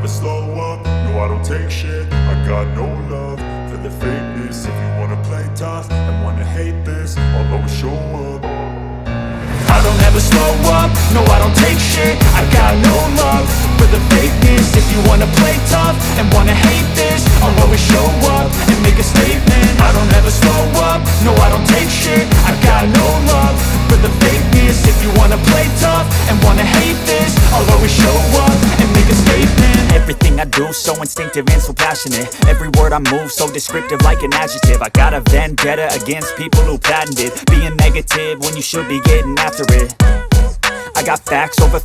slow up, no I don't take shit. I got no love for the fakeness. If you wanna play tough and wanna hate this, I'll always show up. I don't ever slow up, no I don't take shit. I got no love for the fakeness. If you wanna play tough and wanna hate this, I'll always show up and make a statement. I don't ever slow up, no I don't take shit. I got no love for the fakeness. If you wanna play tough and wanna hate this, I'll always show up and make a statement. Everything I do so instinctive and so passionate. Every word I move so descriptive like an adjective. I got a vendetta against people who patented being negative when you should be getting after it. I got facts over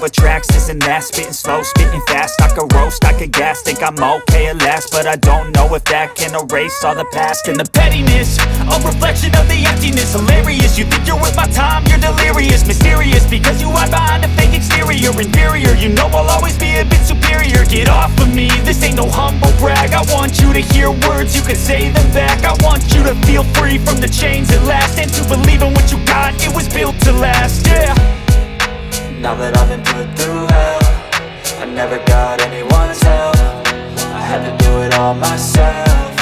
tracks, this and that. Spitting slow, spitting fast. I could roast, I could gas. Think I'm okay at last, but I don't know if that can erase all the past. And the pettiness, a reflection of the emptiness. Hilarious, you think you're worth my time, you're delirious. Mysterious, because you hide behind a fake exterior. Inferior, you know I'll always be a bit superior. Get off of me, this ain't no humble brag. I want you to hear words, you can say them back. I want you to feel free from the chains at last, and to believe in what you got, it was built to last, yeah. Now that I've been put through hell, I never got anyone's help. I had to do it all myself.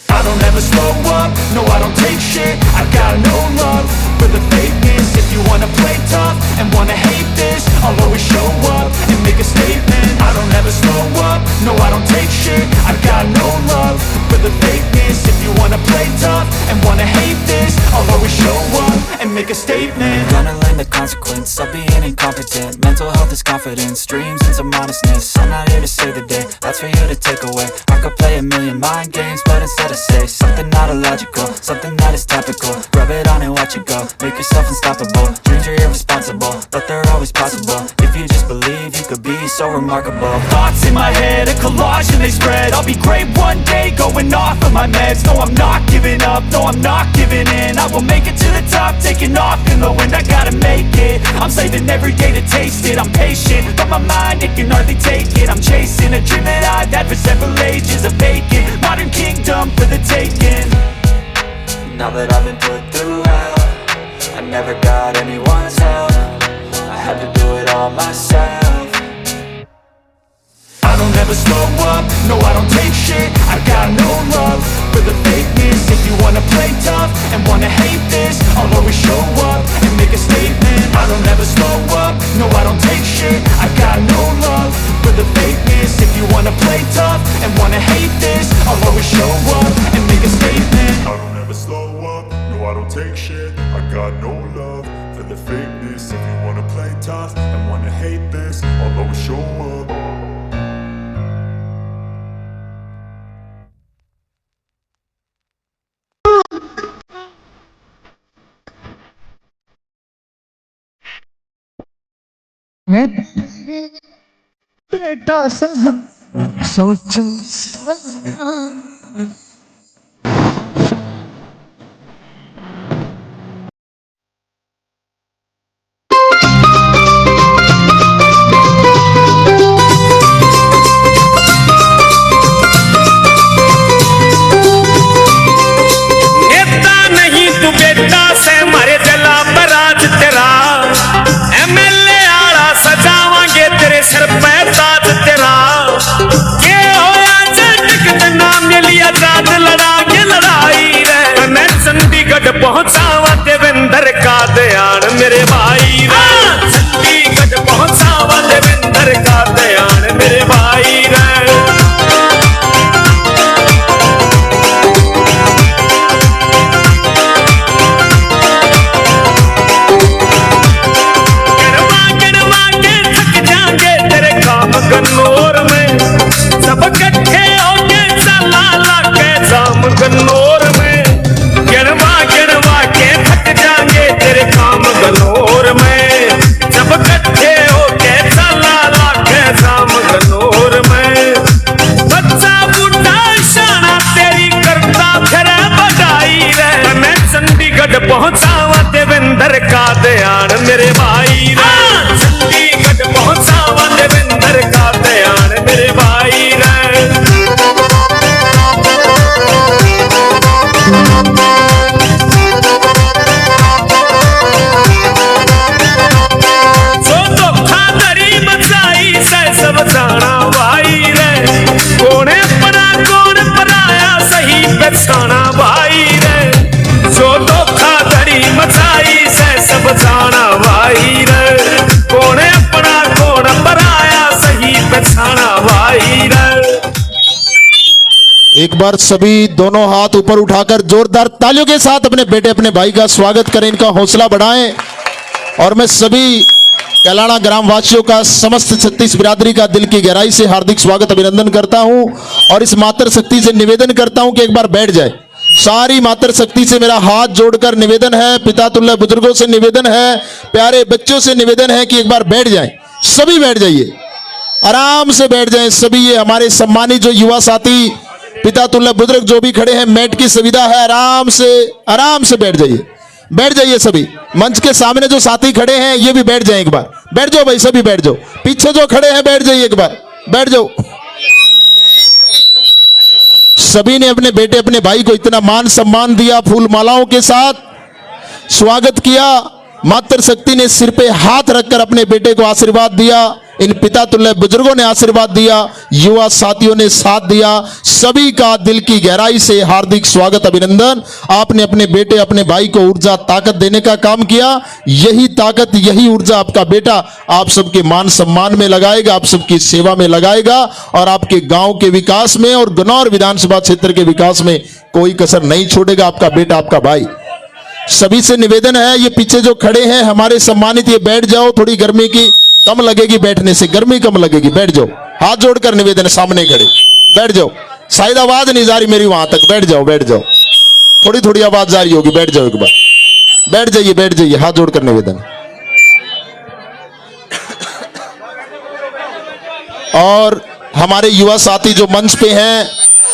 I don't ever slow up, no I don't take shit. I got no love for the fakeness. If you wanna play tough and wanna hate this, I'll always show up and make a statement. I don't ever slow up, no I don't take shit. I got no love for the fakeness. If you wanna play tough and wanna hate this, I'll always show up and make a statement. Gonna learn the consequence of being incompetent. Mental health is confidence, dreams and some honestness. I'm not here to save the day, that's for you to take away. I could play a million mind games, but instead I say something not illogical, something that is topical. Rub it on and watch it go, make yourself unstoppable. Dreams are irresponsible, but they're always possible. If you just believe, you could be so remarkable. Thoughts in my head, a collage and they spread. I'll be great one day, going off of my meds. No I'm not giving up, no I'm not giving in. I will make it to the top, taking off in the wind. I gotta make it, I'm saving every day to taste it. I'm patient, but my mind, it can hardly take it. I'm chasing a dream that I've had for several ages. A vacant, modern kingdom for the taking. Now that I've been put through hell, I never got anyone's help. I had to do it all myself. I don't ever slow up, no I don't take shit. I got no love for the fakeness. If you wanna play tough and wanna hate this, I'll always show up and make a statement. I don't ever slow up, no I don't take shit. I got no love for the fakeness. If you wanna play tough and wanna hate this, I'll always show up and make a statement. I don't ever slow up, no I don't take shit. I got no love for the fakeness. If you wanna play tough and wanna hate this, I'll always show up. बेटा सोच sir पे ताज तेरा के होया जट नाम लिया एक बार सभी दोनों हाथ ऊपर उठाकर जोरदार तालियों के साथ अपने बेटे अपने भाई का स्वागत करें, इनका हौसला बढ़ाएं। और मैं सभी कैलाना ग्राम वासियों का, समस्त 36 बिरादरी का दिल की गहराई से हार्दिक स्वागत अभिनंदन करता हूं और इस मातृ शक्ति से निवेदन करता हूं कि एक बार बैठ जाए। सारी मातृ शक्ति से मेरा हाथ जोड़कर निवेदन है, पिता तुल्य बुजुर्गों से निवेदन है, प्यारे बच्चों से निवेदन है कि एक बार बैठ जाएं। सभी बैठ जाइए, आराम से बैठ जाएं सभी। ये हमारे सम्मानित जो युवा साथी, पिता तुल्य बुजुर्ग जो भी खड़े हैं, मैट की सुविधा है, आराम से बैठ जाइए, बैठ जाइए सभी। मंच के सामने जो साथी खड़े हैं ये भी बैठ जाएं, एक बार बैठ जाओ भाई, सभी बैठ जाओ। पीछे जो खड़े हैं बैठ जाइए, एक बार बैठ जाओ। सभी ने अपने बेटे अपने भाई को इतना मान सम्मान दिया, फूल मालाओं के साथ स्वागत किया। मातृ शक्ति ने सिर पे हाथ रखकर अपने बेटे को आशीर्वाद दिया, इन पिता तुल्य बुजुर्गों ने आशीर्वाद दिया, युवा साथियों ने साथ दिया। सभी का दिल की गहराई से हार्दिक स्वागत अभिनंदन। आपने अपने बेटे अपने भाई को ऊर्जा ताकत देने का काम किया। यही ताकत यही ऊर्जा आपका बेटा आप सबके मान सम्मान में लगाएगा, आप सबकी सेवा में लगाएगा और आपके गांव के विकास में और गनौर विधानसभा क्षेत्र के विकास में कोई कसर नहीं छोड़ेगा आपका बेटा आपका भाई। सभी से निवेदन है, ये पीछे जो खड़े हैं हमारे सम्मानित, ये बैठ जाओ, थोड़ी गर्मी की कम लगेगी, बैठने से गर्मी कम लगेगी, बैठ जाओ। हाथ जोड़कर निवेदन है, सामने खड़े बैठ जाओ। शायद आवाज नहीं जा रही मेरी वहां तक, बैठ जाओ बैठ जाओ, थोड़ी थोड़ी आवाज जा रही होगी, बैठ जाओ एक बार, बैठ जाइए, हाथ जोड़कर निवेदन। और हमारे युवा साथी जो मंच पे हैं,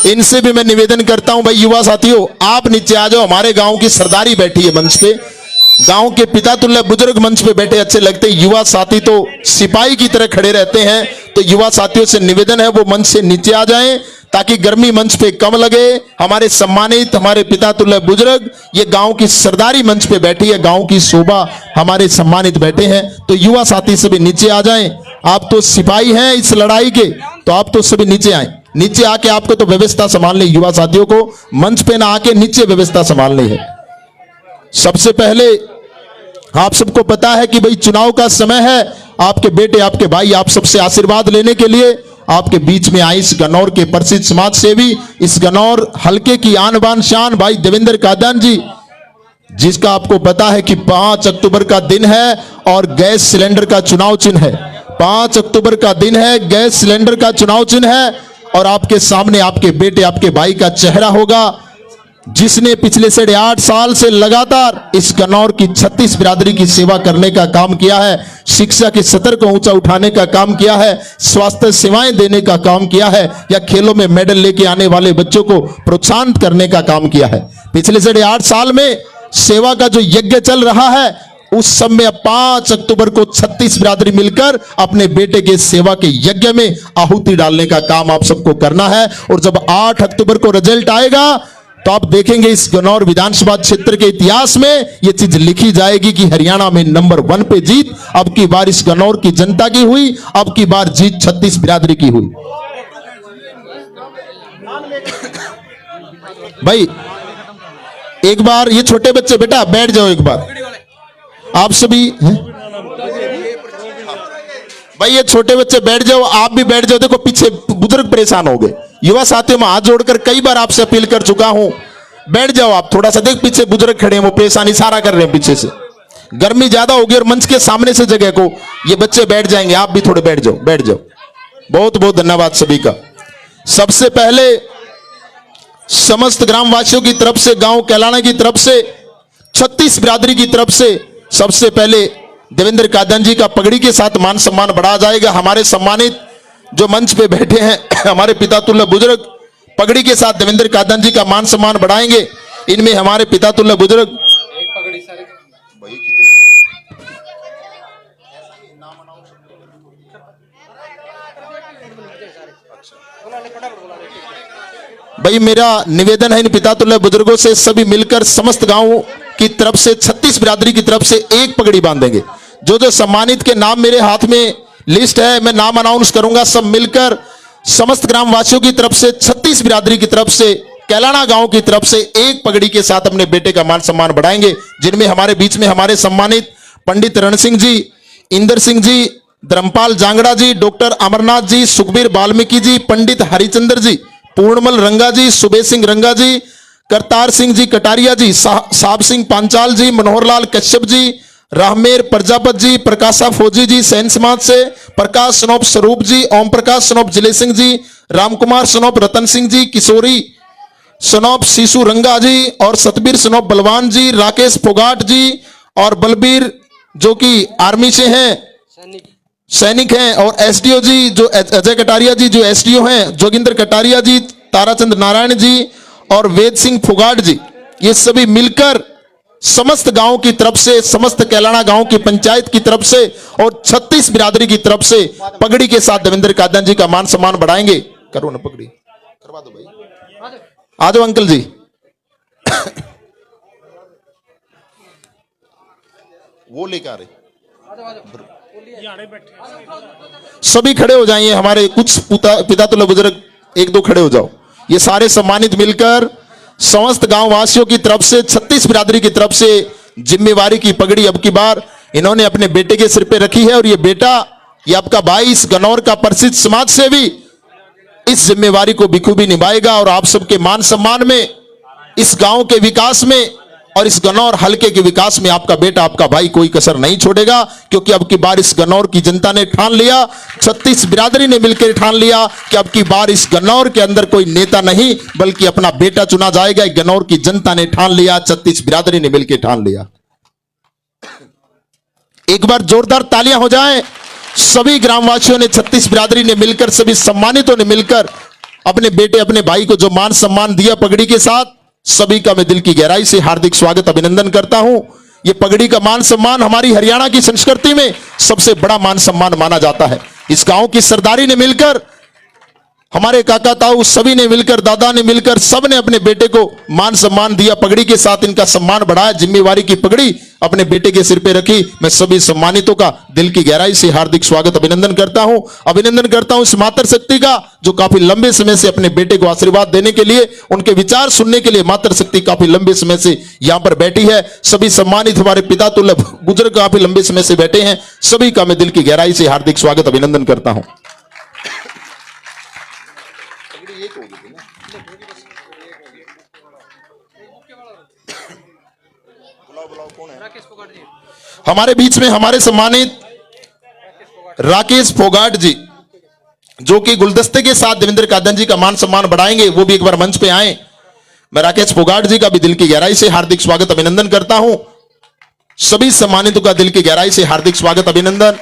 इनसे भी मैं निवेदन करता हूं, भाई युवा साथियों आप नीचे आ जाओ। हमारे गांव की सरदारी बैठी है मंच पे, गांव के पिता तुल्य बुजुर्ग मंच पे बैठे अच्छे लगते हैं, युवा साथी तो सिपाही की तरह खड़े रहते हैं। तो युवा साथियों से निवेदन है वो मंच से नीचे आ जाएं ताकि गर्मी मंच पे कम लगे। हमारे सम्मानित हमारे पिता तुल्य बुजुर्ग ये गांव की सरदारी मंच पे बैठी है, गांव की शोभा हमारे सम्मानित बैठे हैं। तो युवा साथी सभी नीचे आ जाएं। आप तो सिपाही हैं इस लड़ाई के, तो आप तो सभी नीचे आए, नीचे आके आपको तो व्यवस्था संभालनी, युवा साथियों को मंच पे ना आके नीचे व्यवस्था संभालनी है। सबसे पहले आप सबको पता है कि भाई चुनाव का समय है, आपके बेटे आपके भाई आप सबसे आशीर्वाद लेने के लिए आपके बीच में आए इस गनौर के प्रसिद्ध समाज सेवी, इस गनौर हल्के की आन बान शान भाई देवेंद्र कादन जी, जिसका आपको पता है कि 5 अक्टूबर का दिन है और गैस सिलेंडर का चुनाव चिन्ह है। 5 अक्टूबर का दिन है, गैस सिलेंडर का चुनाव चिन्ह है और आपके सामने आपके बेटे आपके भाई का चेहरा होगा, जिसने पिछले 8.5 साल से लगातार इस गनौर की 36 बिरादरी की सेवा करने का काम किया है, शिक्षा के स्तर को ऊंचा उठाने का काम किया है, स्वास्थ्य सेवाएं देने का काम किया है, या खेलों में मेडल लेके आने वाले बच्चों को प्रोत्साहन करने का काम किया है। पिछले 8.5 साल में सेवा का जो यज्ञ चल रहा है, उस सब में 5 अक्टूबर को 36 बिरादरी मिलकर अपने बेटे के सेवा के यज्ञ में आहुति डालने का काम आप सबको करना है। और जब 8 अक्टूबर को रिजल्ट आएगा तो आप देखेंगे इस गनौर विधानसभा क्षेत्र के इतिहास में यह चीज लिखी जाएगी कि हरियाणा में नंबर 1 पे जीत अब की बार इस गनौर की जनता की हुई, अब की बार जीत 36 बिरादरी की हुई। भाई एक बार ये छोटे बच्चे बेटा बैठ जाओ, एक बार आप सभी हैं? भाई ये छोटे बच्चे बैठ जाओ, आप भी बैठ जाओ। देखो पीछे बुजुर्ग परेशान हो गए, युवा साथियों में हाथ जोड़कर कई बार आपसे अपील कर चुका हूं, बैठ जाओ आप थोड़ा सा। देख पीछे बुजुर्ग खड़े हैं, वो परेशान इशारा कर रहे हैं पीछे से, गर्मी ज्यादा होगी और मंच के सामने से जगह को ये बच्चे बैठ जाएंगे, आप भी थोड़े बैठ जाओ बैठ जाओ। बहुत बहुत धन्यवाद सभी का। सबसे पहले समस्त ग्रामवासियों की तरफ से, गांव कैलाना की तरफ से, 36 बिरादरी की तरफ से सबसे पहले देवेंद्र कादन जी का पगड़ी के साथ मान सम्मान बढ़ाया जाएगा। हमारे सम्मानित जो मंच पे बैठे हैं हमारे पिता तुल्य बुजुर्ग पगड़ी के साथ देवेंद्र कादन जी का मान सम्मान बढ़ाएंगे। इनमें हमारे पिता तुल्य बुजुर्ग भाई मेरा निवेदन है इन पिता तुल्य बुजुर्गों से सभी मिलकर समस्त गांव की तरफ से 36 बिरादरी की तरफ से एक पगड़ी बांधेंगे। जो जो सम्मानित के नाम मेरे हाथ में लिस्ट है, मैं नाम अनाउंस करूंगा, सब मिलकर समस्त ग्रामवासियों की तरफ से 36 बिरादरी की तरफ से कैलाना गांव की तरफ से एक पगड़ी के साथ अपने बेटे का मान सम्मान बढ़ाएंगे। जिनमें हमारे बीच में हमारे सम्मानित पंडित रण सिंह जी, इंदर सिंह जी, धर्मपाल जांगड़ा जी, डॉक्टर अमरनाथ जी, सुखबीर वाल्मीकि जी, पंडित हरिचंद्र जी, पूर्णमल रंगा जी, सुबे सिंह रंगा जी, करतार सिंह जी कटारिया जी, साहब सिंह पांचाल जी, मनोहरलाल कश्यप जी, राहमेर प्रजापत जी, प्रकाशा फौजी जी सैन समाज से, प्रकाश सनोप स्वरूप जी, ओम प्रकाश सनोप जिले सिंह जी, रामकुमार सनोप रतन सिंह जी, किशोरी सनोप शिशु रंगा जी और सतबीर सनोप बलवान जी, राकेश फोगाट जी और बलबीर जो कि आर्मी से हैं, सैनिक हैं, और एसडीओ जी जो अजय कटारिया जी जो एसडीओ हैं, जोगिंदर कटारिया जी, ताराचंद नारायण जी और वेद सिंह फोगाट जी, ये सभी मिलकर समस्त गांव की तरफ से, समस्त कैलाना गांव की पंचायत की तरफ से और 36 बिरादरी की तरफ से पगड़ी के साथ देवेंद्र कादन जी का मान सम्मान बढ़ाएंगे। करो ना पगड़ी, करवा दो भाई, आ जाओ अंकल जी। वो लेकर आ रहे, सभी खड़े हो जाइए, हमारे कुछ पिता तुल्य बुजुर्ग एक दो खड़े हो जाओ। ये सारे सम्मानित मिलकर समस्त गांव वासियों की तरफ से, 36 बिरादरी की तरफ से जिम्मेवारी की पगड़ी अब की बार इन्होंने अपने बेटे के सिर पे रखी है। और ये बेटा, ये आपका भाई इस गनौर का प्रसिद्ध समाज सेवी इस जिम्मेवारी को बखूबी निभाएगा और आप सबके मान सम्मान में, इस गांव के विकास में और इस गनौर हलके के विकास में आपका बेटा, आपका भाई कोई कसर नहीं छोड़ेगा। क्योंकि अब की बार इस गनौर की जनता ने ठान लिया, 36 बिरादरी ने मिलकर ठान लिया कि अब की बार इस गनौर के अंदर कोई नेता नहीं बल्कि अपना बेटा चुना जाएगा। गनौर की जनता ने ठान लिया, 36 बिरादरी ने मिलकर ठान लिया। एक बार जोरदार तालियां हो जाएं। सभी ग्रामवासियों ने, 36 बिरादरी ने मिलकर, सभी सम्मानितों ने मिलकर अपने बेटे, अपने भाई को जो मान सम्मान दिया पगड़ी के साथ, सभी का मैं दिल की गहराई से हार्दिक स्वागत अभिनंदन करता हूं। यह पगड़ी का मान सम्मान हमारी हरियाणा की संस्कृति में सबसे बड़ा मान सम्मान माना जाता है। इस गांव की सरदारी ने मिलकर, हमारे काका ताऊ सभी ने मिलकर, दादा ने मिलकर, सब ने अपने बेटे को मान सम्मान दिया, पगड़ी के साथ इनका सम्मान बढ़ाया, जिम्मेवारी की पगड़ी अपने बेटे के सिर पे रखी। मैं सभी सम्मानितों का दिल की गहराई से हार्दिक स्वागत अभिनंदन करता हूं। अभिनंदन करता हूं इस मातृ शक्ति का जो काफी लंबे समय से अपने बेटे को आशीर्वाद देने के लिए, उनके विचार सुनने के लिए मातृ शक्ति काफी लंबे समय से यहां पर बैठी है। सभी सम्मानित हमारे पिता तुल्य बुजुर्ग काफी लंबे समय से बैठे हैं, सभी का मैं दिल की गहराई से हार्दिक स्वागत अभिनंदन करता हूं। हमारे बीच में हमारे सम्मानित राकेश फोगाट जी जो कि गुलदस्ते के साथ देवेंद्र कादन जी का मान सम्मान बढ़ाएंगे, वो भी एक बार मंच पे आए। मैं राकेश फोगाट जी का भी दिल की गहराई से हार्दिक स्वागत अभिनंदन करता हूं। सभी सम्मानितों का दिल की गहराई से हार्दिक स्वागत अभिनंदन।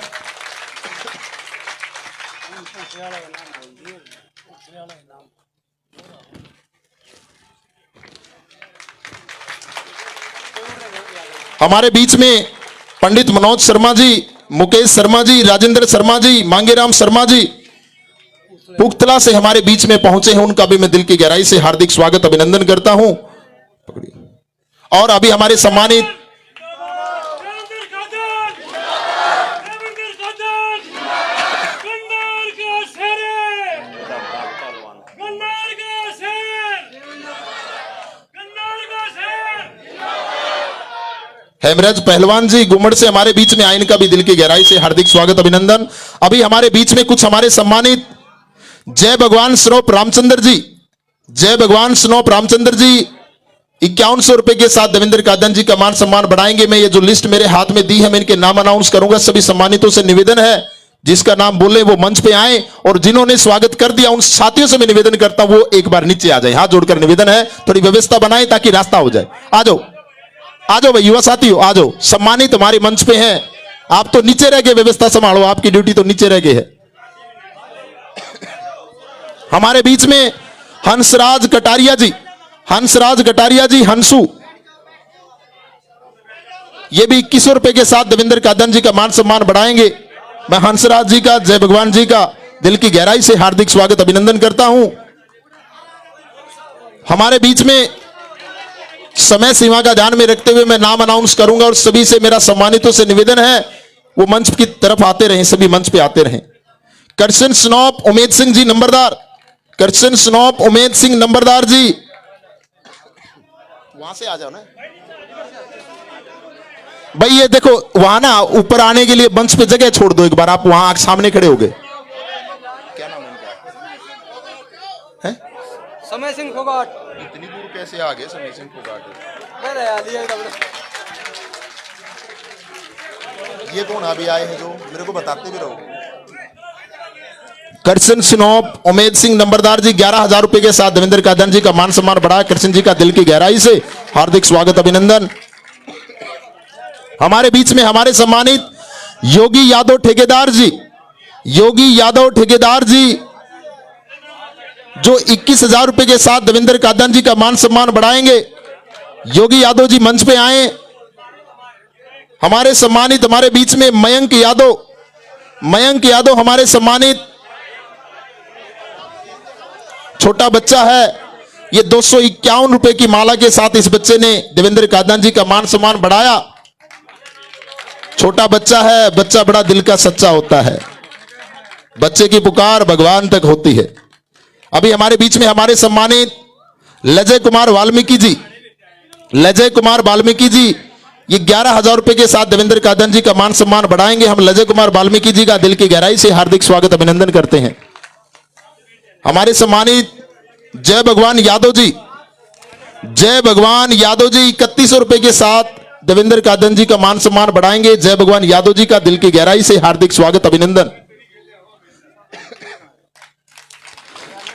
हमारे बीच में पंडित मनोज शर्मा जी, मुकेश शर्मा जी, राजेंद्र शर्मा जी, मांगेराम शर्मा जी पुख्तला से हमारे बीच में पहुंचे हैं, उनका भी मैं दिल की गहराई से हार्दिक स्वागत अभिनंदन करता हूं। और अभी हमारे सम्मानित हेमराज पहलवान जी गुमड़ से हमारे बीच में आए, इनका भी दिल की गहराई से हार्दिक स्वागत अभिनंदन। अभी हमारे बीच में कुछ हमारे सम्मानित जय भगवान स्नोप रामचंद्र जी, जय भगवान स्नोप रामचंद्र जी 5100 रुपए के साथ देवेंद्र कादन जी का मान सम्मान बढ़ाएंगे। मैं ये जो लिस्ट मेरे हाथ में दी है, मैं इनके नाम अनाउंस करूंगा। सभी सम्मानितों से निवेदन है, जिसका नाम बोले वो मंच पे आए, और जिन्होंने स्वागत कर दिया उन साथियों से मैं निवेदन करता हूं वो एक बार नीचे आ जाए। हाथ जोड़कर निवेदन है, थोड़ी व्यवस्था बनाए ताकि रास्ता हो जाए। आ जाओ, आ जाओ भाई, युवा साथियों आ जाओ। सम्मानित हमारे मंच पे हैं, आप तो नीचे रह के व्यवस्था संभालो, आपकी ड्यूटी तो नीचे रह के है। हमारे बीच में हंसराज कटारिया जी, हंसराज कटारिया जी हंसू, ये भी 2100 रुपए के साथ देवेंद्र कादन जी का मान सम्मान बढ़ाएंगे। मैं हंसराज जी का, जय भगवान जी का दिल की गहराई से हार्दिक स्वागत अभिनंदन करता हूं। हमारे बीच में समय सीमा का ध्यान में रखते हुए मैं नाम अनाउंस करूंगा, और सभी से मेरा सम्मानितों से निवेदन है वो मंच की तरफ आते रहें, सभी मंच पे आते रहें। करशन स्नोप उमेद सिंह जी नंबरदार, करशन स्नोप उमेद सिंह नंबरदार जी वहां से आ जाओ ना भाई। ये देखो वहां ना ऊपर आने के लिए मंच पे जगह छोड़ दो, एक बार आप वहां सामने खड़े हो गए। क्या नाम है? समय सिंह फोगाट। इतनी दूर कैसे आ गए समय सिंह फोगाट? ये कौन अभी आए हैं जो मेरे को बताते भी रहो? कृष्ण सिनोप उमेद सिंह नंबरदार जी 11,000 रुपए के साथ देवेंद्र कादन जी का मान सम्मान बढ़ा। कृष्ण जी का दिल की गहराई से हार्दिक स्वागत अभिनंदन। हमारे बीच में हमारे सम्मानित योगी यादव ठेकेदार जी, योगी यादव ठेकेदार जी जो 21,000 रुपए के साथ देवेंद्र कादन जी का मान सम्मान बढ़ाएंगे। योगी यादव जी मंच पे आए। हमारे सम्मानित हमारे बीच में मयंक यादव, मयंक यादव हमारे सम्मानित छोटा बच्चा है। ये 251 रुपए की माला के साथ इस बच्चे ने देवेंद्र कादन जी का मान सम्मान बढ़ाया। छोटा बच्चा है, बच्चा बड़ा दिल का सच्चा होता है। बच्चे की पुकार भगवान तक होती है। अभी हमारे बीच में हमारे सम्मानित लजय कुमार वाल्मीकि जी, लजय कुमार वाल्मीकि जी ये 11,000 रुपए के साथ देवेंद्र कादन जी का मान सम्मान बढ़ाएंगे। हम लजय कुमार वाल्मीकि जी का दिल की गहराई से हार्दिक स्वागत अभिनंदन करते हैं। हमारे सम्मानित जय भगवान यादव जी, जय भगवान यादव जी 3100 रुपए के साथ देवेंद्र कादन जी का मान सम्मान बढ़ाएंगे। जय भगवान यादव जी का दिल की गहराई से हार्दिक स्वागत अभिनंदन।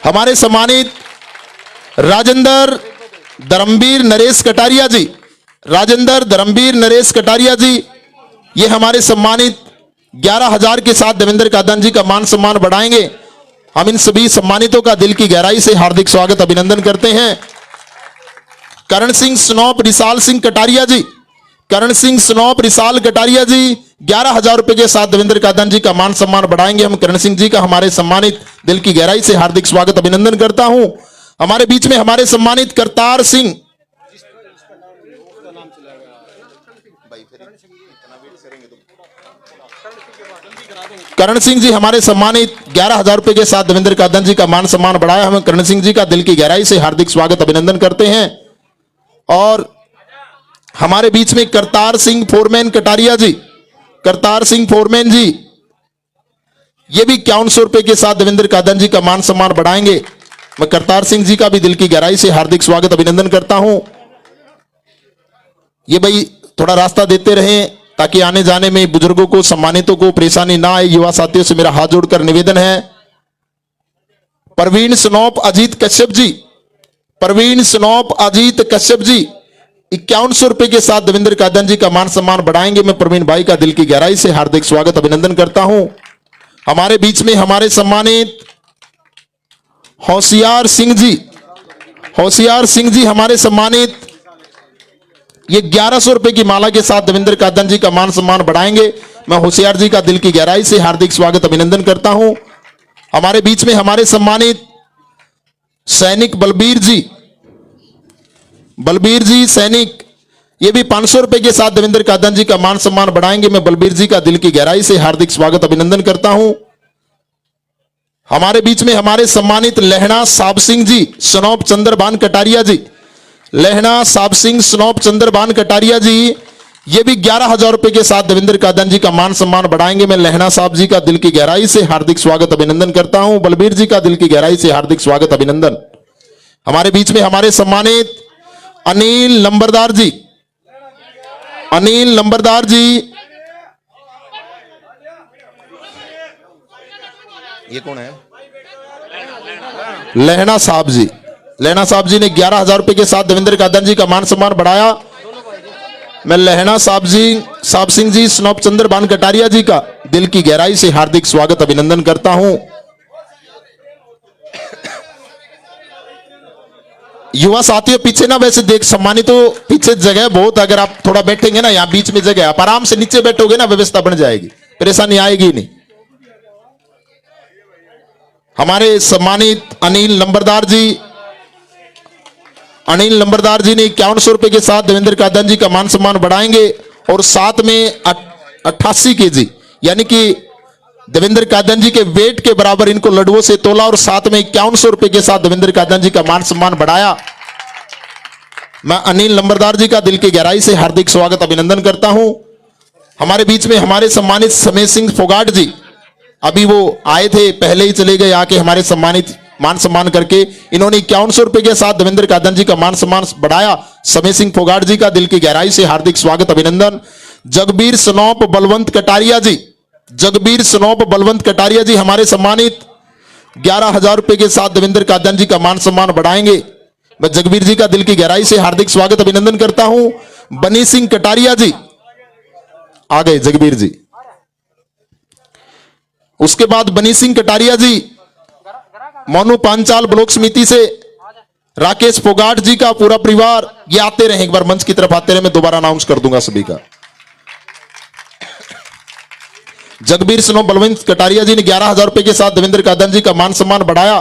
हमारे सम्मानित राजेंद्र धर्मवीर नरेश कटारिया जी, राजेंद्र धर्मवीर नरेश कटारिया जी ये हमारे सम्मानित 11,000 के साथ देवेंद्र कादन जी का मान सम्मान बढ़ाएंगे। हम इन सभी सम्मानितों का दिल की गहराई से हार्दिक स्वागत अभिनंदन करते हैं। करण सिंह स्नोप रिसाल सिंह कटारिया जी, करण सिंह स्नोप रिसाल कटारिया जी 11,000 रुपए के साथ देवेंद्र कादन जी का मान सम्मान बढ़ाएंगे। हम करण सिंह जी का हमारे सम्मानित दिल की गहराई से हार्दिक स्वागत अभिनंदन करता हूं। हमारे बीच में हमारे सम्मानित करतार सिंह, करण सिंह जी हमारे सम्मानित 11,000 रुपए के साथ देवेंद्र कादन जी का मान सम्मान बढ़ाया। हम करण सिंह जी का दिल की गहराई से हार्दिक स्वागत अभिनंदन करते हैं। और हमारे बीच में करतार सिंह फोरमैन कटारिया जी, करतार सिंह फोरमैन जी ये भी 5100 रुपए के साथ देवेंद्र कादन जी का मान सम्मान बढ़ाएंगे। मैं करतार सिंह जी का भी दिल की गहराई से हार्दिक स्वागत अभिनंदन करता हूं। ये भाई थोड़ा रास्ता देते रहें ताकि आने जाने में बुजुर्गों को सम्मानितों को परेशानी ना आए। युवा साथियों से मेरा हाथ जोड़कर निवेदन है। प्रवीण स्नोप अजीत कश्यप जी, प्रवीण स्नोप अजीत कश्यप जी 5100 रुपए के साथ देवेंद्र कादन जी का मान सम्मान बढ़ाएंगे। मैं प्रवीण भाई का दिल की गहराई से हार्दिक स्वागत अभिनंदन करता हूं। हमारे बीच में हमारे सम्मानित होशियार सिंह जी, होशियार सिंह जी हमारे सम्मानित ये 1100 रुपए की माला के साथ देवेंद्र कादन जी का मान सम्मान बढ़ाएंगे। मैं होशियार जी का दिल की गहराई से हार्दिक स्वागत अभिनंदन करता हूं। हमारे बीच में हमारे सम्मानित सैनिक बलबीर जी, बलबीर जी सैनिक ये भी 500 रुपए के साथ देवेंद्र कादन जी का मान सम्मान बढ़ाएंगे। मैं बलबीर जी का दिल की गहराई से हार्दिक स्वागत अभिनंदन करता हूं। हमारे बीच में हमारे सम्मानित लहणा साब सिंह जी स्नोप चंद्रबान कटारिया जी, लहणा साब सिंह स्नोप चंद्रबान कटारिया जी ये भी 11,000 रुपए के साथ देवेंद्र कादन जी का मान सम्मान बढ़ाएंगे। मैं लहणा साहब जी का दिल की गहराई से हार्दिक स्वागत अभिनंदन करता हूं। बलबीर जी का दिल की गहराई से हार्दिक स्वागत अभिनंदन। हमारे बीच में हमारे सम्मानित अनिल लंबरदार जी, अनिल लंबरदार जी ये कौन है? लहणा साहब जी, लहणा साहब जी ने 11,000 रुपए के साथ देवेंद्र कादन जी का मान सम्मान बढ़ाया। मैं लहणा साहब जी, साहब सिंह जी स्नोप चंद्रबान कटारिया जी का दिल की गहराई से हार्दिक स्वागत अभिनंदन करता हूं। युवा साथियों पीछे ना वैसे देख सम्मानितों पीछे जगह बहुत, अगर आप थोड़ा बैठेंगे ना यहां बीच में जगह, आप आराम से नीचे बैठोगे ना व्यवस्था बन जाएगी, परेशानी आएगी नहीं। हमारे सम्मानित अनिल नंबरदार जी, अनिल नंबरदार जी ने 5100 रुपए के साथ देवेंद्र कादन जी का मान सम्मान बढ़ाएंगे और साथ में 88 केजी यानी कि देवेंद्र कादन जी के वेट के बराबर इनको लड्डुओं से तोला और साथ में 5100 रुपए के साथ देवेंद्र कादन जी का मान सम्मान बढ़ाया। मैं अनिल नंबरदार जी का दिल की गहराई से हार्दिक स्वागत अभिनंदन करता हूं। हमारे बीच में हमारे सम्मानित समय सिंह फोगाट जी, अभी वो आए थे पहले ही चले गए, आके हमारे सम्मानित मान सम्मान करके इन्होंने 5100 रुपए के साथ देवेंद्र कादन जी का मान सम्मान बढ़ाया। समय सिंह फोगाट जी का दिल की गहराई से हार्दिक स्वागत अभिनंदन। जगबीर सनोप बलवंत कटारिया जी, जगबीर सनोप बलवंत कटारिया जी हमारे सम्मानित 11,000 रुपए के साथ देवेंद्र कादन जी का मान सम्मान बढ़ाएंगे। मैं जगबीर जी का दिल की गहराई से हार्दिक स्वागत अभिनंदन करता हूं। बनी सिंह कटारिया जी आ गए, जगबीर जी। उसके बाद बनी सिंह कटारिया जी मोनू पांचाल ब्लॉक समिति से, राकेश फोगाट जी का पूरा परिवार, ये आते रहे, एक बार मंच की तरफ आते रहे, मैं दोबारा अनाउंस कर दूंगा सभी का। जगबीर सिंह बलवंत कटारिया जी ने 11,000 रुपए के साथ देवेंद्र कादन जी का मान सम्मान बढ़ाया।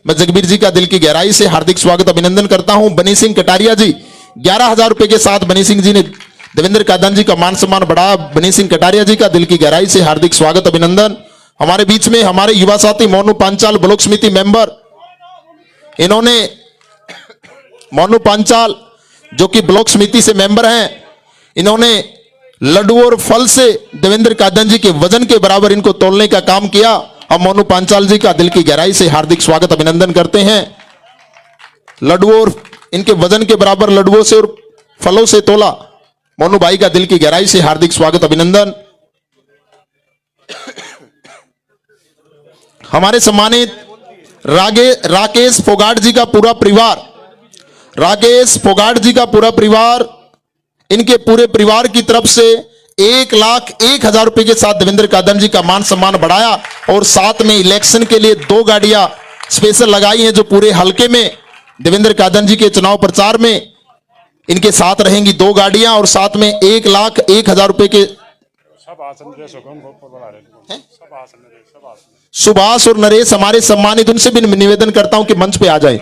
मैं जगबीर जी का दिल की गहराई से हार्दिक स्वागत अभिनंदन करता हूं। बनी सिंह कटारिया जी 11,000 रुपए के साथ बनी सिंह जी ने देवेंद्र कादन जी का मान सम्मान बढ़ाया। बनी सिंह कटारिया जी का दिल की गहराई से हार्दिक स्वागत अभिनंदन। हमारे बीच में हमारे युवा साथी मोनू पांचाल ब्लॉक समिति मेंबर, इन्होंने मोनू पांचाल जो कि ब्लॉक समिति से मेंबर हैं, इन्होंने लड्डू और फल से देवेंद्र कादन जी के वजन के बराबर इनको तोलने का काम किया। हम मोनू पांचाल जी का दिल की गहराई से हार्दिक स्वागत अभिनंदन करते हैं। लड्डुओं और इनके वजन के बराबर लड्डुओं से और फलों से तोला, मोनू भाई का दिल की गहराई से हार्दिक स्वागत अभिनंदन। हमारे सम्मानित राकेश फोगाट जी का पूरा परिवार, राकेश फोगाट जी का पूरा परिवार, इनके पूरे परिवार की तरफ से 1,01,000 रुपए के साथ देवेंद्र कादन जी का मान सम्मान बढ़ाया और साथ में इलेक्शन के लिए 2 गाड़ियां स्पेशल लगाई हैं जो पूरे हलके में देवेंद्र कादन जी के चुनाव प्रचार में इनके साथ रहेंगी 2 गाड़ियां और साथ में 1,01,000 रुपए के सुभाष और नरेश हमारे सम्मानित, उनसे भी निवेदन करता हूं कि मंच पे आ जाए।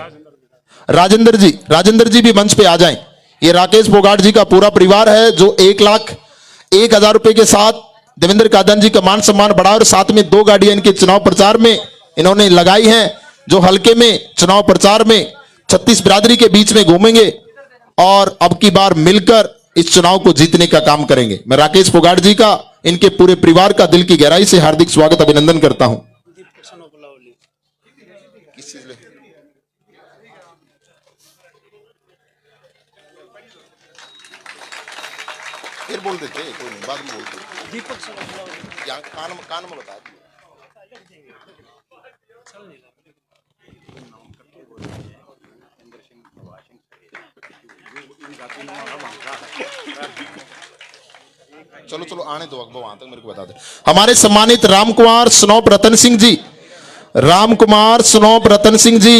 राजेंद्र जी भी मंच पे आ जाएं। ये राकेश फोगाट जी का पूरा परिवार है जो 1,01,000 रुपए के साथ देवेंद्र कादन जी का मान सम्मान बढ़ा और साथ में 2 गाड़ियां इनके चुनाव प्रचार में इन्होंने लगाई हैं जो हल्के में चुनाव प्रचार में 36 बिरादरी के बीच में घूमेंगे और अब की बार मिलकर इस चुनाव को जीतने का काम करेंगे। मैं राकेश फोगाट जी का, इनके पूरे परिवार का दिल की गहराई से हार्दिक स्वागत अभिनंदन करता हूं। फिर बोल देते, कोई नहीं, बाद में बोलते। दीपक यहाँ कान में बता दिए। चलो चलो आने दो, अकबर वहां तक मेरे को बता दे। हमारे सम्मानित रामकुमार स्नोप रतन सिंह जी, रामकुमार स्नोप रतन सिंह जी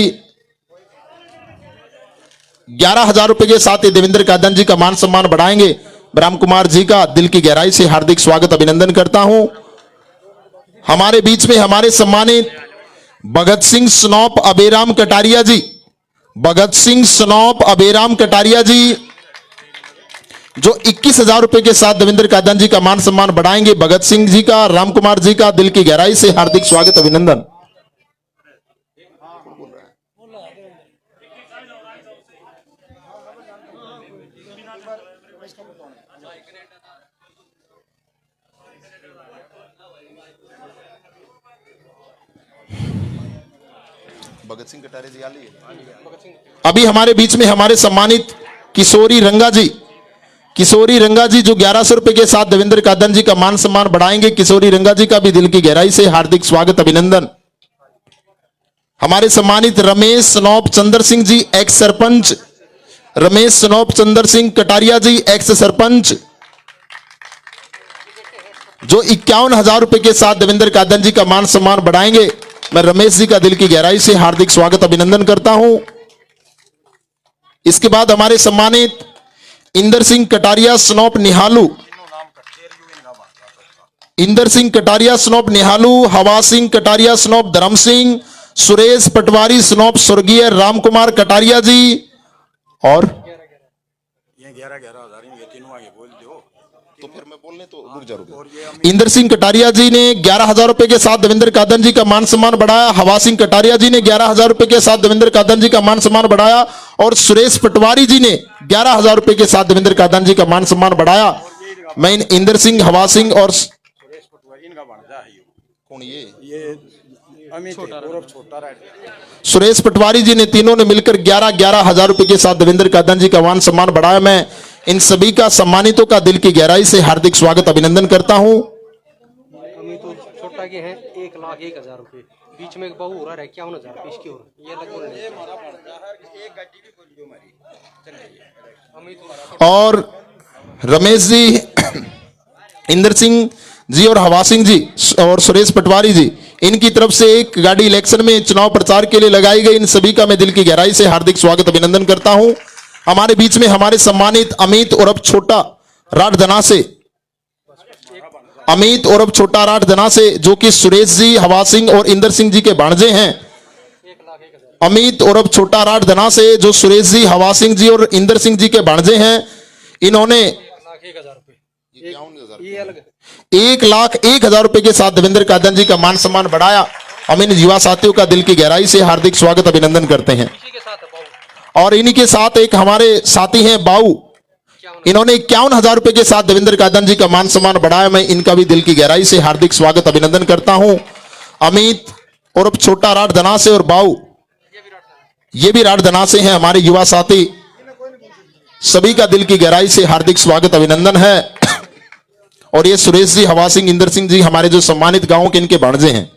11,000 रुपए के साथ देवेंद्र कादन जी का मान सम्मान बढ़ाएंगे। राम कुमार जी का दिल की गहराई से हार्दिक स्वागत अभिनंदन करता हूं। हमारे बीच में हमारे सम्मानित भगत सिंह स्नोप अबेराम कटारिया जी, भगत सिंह स्नोप अबेराम कटारिया जी जो 21,000 रुपए के साथ देवेंद्र कादन जी का मान सम्मान बढ़ाएंगे। भगत सिंह जी का, राम कुमार जी का दिल की गहराई से हार्दिक स्वागत अभिनंदन। भगत सिंह कटारे जी आ लिए। अभी हमारे बीच में हमारे सम्मानित किशोरी रंगा जी, किशोरी रंगा जी जो 1100 रुपए के साथ देवेंद्र कादन जी का मान सम्मान बढ़ाएंगे। किशोरी रंगा जी का भी दिल की गहराई से हार्दिक स्वागत अभिनंदन। हमारे सम्मानित रमेश स्नोप चंद्र सिंह जी एक्स सरपंच, रमेश स्नोप चंद्र सिंह कटारिया जी एक्स सरपंच जो 51,000 रुपए के साथ देवेंद्र कादन जी का मान सम्मान बढ़ाएंगे। मैं रमेश जी का दिल की गहराई से हार्दिक स्वागत अभिनंदन करता हूं। इसके बाद हमारे सम्मानित इंदर सिंह कटारिया स्नोप निहालू, इंदर सिंह कटारिया स्नोप निहालू, हवा सिंह कटारिया स्नोप धर्म सिंह, सुरेश पटवारी स्नोप स्वर्गीय राम कुमार कटारिया जी और तो फिर मैं बोलने तो रुक जाओ। इंदर सिंह कटारिया जी ने 11,000 रुपए के साथ देवेंद्र कादन जी का मान सम्मान बढ़ाया। हवा सिंह कटारिया जी ने 11,000 रुपए के साथ देवेंद्र कादन जी का मान सम्मान बढ़ाया और सुरेश पटवारी जी ने 11,000 रुपए के साथ देवेंद्र कादन जी का मान सम्मान बढ़ाया। मैं इंदर सिंह, हवा सिंह और कौन ये सुरेश पटवारी जी ने, तीनों ने मिलकर 11,000 रुपए के साथ देवेंद्र कादन जी का मान सम्मान बढ़ाया। मैं इन सभी का सम्मानितों का दिल की गहराई से हार्दिक स्वागत अभिनंदन करता हूं। तो छोटा के हैं 1,01,000 रुपए, बीच में एक बहू हो रहा है 51,000 रुपए इसकी और ये लगभग। और रमेश जी, इंदर सिंह जी और हवा सिंह जी और सुरेश पटवारी जी, इनकी तरफ से एक गाड़ी इलेक्शन में चुनाव प्रचार के लिए लगाई गई। इन सभी का मैं दिल की गहराई से हार्दिक स्वागत अभिनंदन करता हूं। हमारे बीच में हमारे सम्मानित अमित उर्फ छोटा राठधना से, अमित उर्फ छोटा राठधना से, जो कि सुरेश जी, हवा सिंह और इंदर सिंह जी के भांजे हैं। अमित उर्फ छोटा राठधना से, जो सुरेश जी, हवा सिंह जी और इंदर सिंह जी के भांजे हैं, इन्होंने 1,01,000 रुपए के साथ देवेंद्र कादन जी का मान सम्मान बढ़ाया। हम इन युवा साथियों का दिल की गहराई से हार्दिक स्वागत अभिनंदन करते हैं। और इन्हीं के साथ एक हमारे साथी हैं बाऊ, इन्होंने 51,000 रुपए के साथ देवेंद्र कादन जी का मान सम्मान बढ़ाया। मैं इनका भी दिल की गहराई से हार्दिक स्वागत अभिनंदन करता हूं। अमित उर्फ छोटा राठधना से और बाऊ, ये भी राठधना से हैं हमारे युवा साथी। सभी का दिल की गहराई से हार्दिक स्वागत अभिनंदन है। और ये सुरेश जी, हवा सिंह, इंदर सिंह जी हमारे जो सम्मानित गांव के इनके भांजे हैं।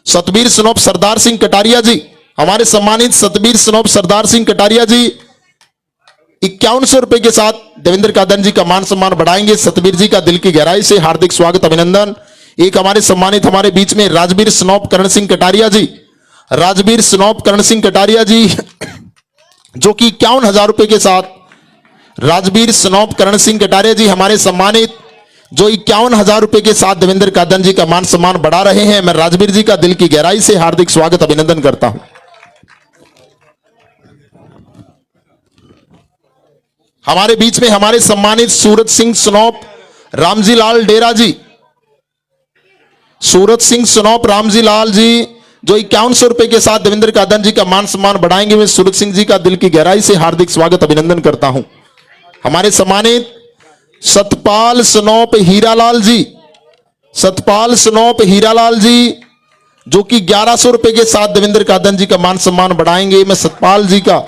सतबीर स्नोप सरदार सिंह कटारिया जी, हमारे सम्मानित सतबीर स्नोप सरदार सिंह कटारिया जी 5,100 रुपए के साथ देवेंद्र कादन जी का मान सम्मान बढ़ाएंगे। सतबीर जी का दिल की गहराई से हार्दिक स्वागत अभिनंदन। एक हमारे सम्मानित हमारे बीच में राजवीर स्नोप करण सिंह कटारिया जी, राजवीर स्नोप करण सिंह कटारिया जी, जो कि 51,000 रुपए के साथ राजवीर स्नोप करण सिंह कटारिया जी हमारे सम्मानित, जो 51,000 रुपए के साथ देवेंद्र कादन जी का मान सम्मान बढ़ा रहे हैं। मैं राजवीर जी का दिल की गहराई से हार्दिक स्वागत अभिनंदन करता हूं। हमारे बीच में हमारे सम्मानित सूरत सिंह स्नोप रामजी लाल डेरा जी, सूरत सिंह स्नोप रामजी लाल जी, जो 5,100 रुपए के साथ देवेंद्र कादन जी का मान सम्मान बढ़ाएंगे। मैं सूरत सिंह जी का दिल की गहराई से हार्दिक स्वागत अभिनंदन करता हूं। हमारे सम्मानित सतपाल स्नोप हीरालाल जी, सतपाल स्नोप हीरालाल जी, जो कि 1,100 रुपए के साथ देवेंद्र कादन जी का मान सम्मान बढ़ाएंगे। मैं सतपाल जी का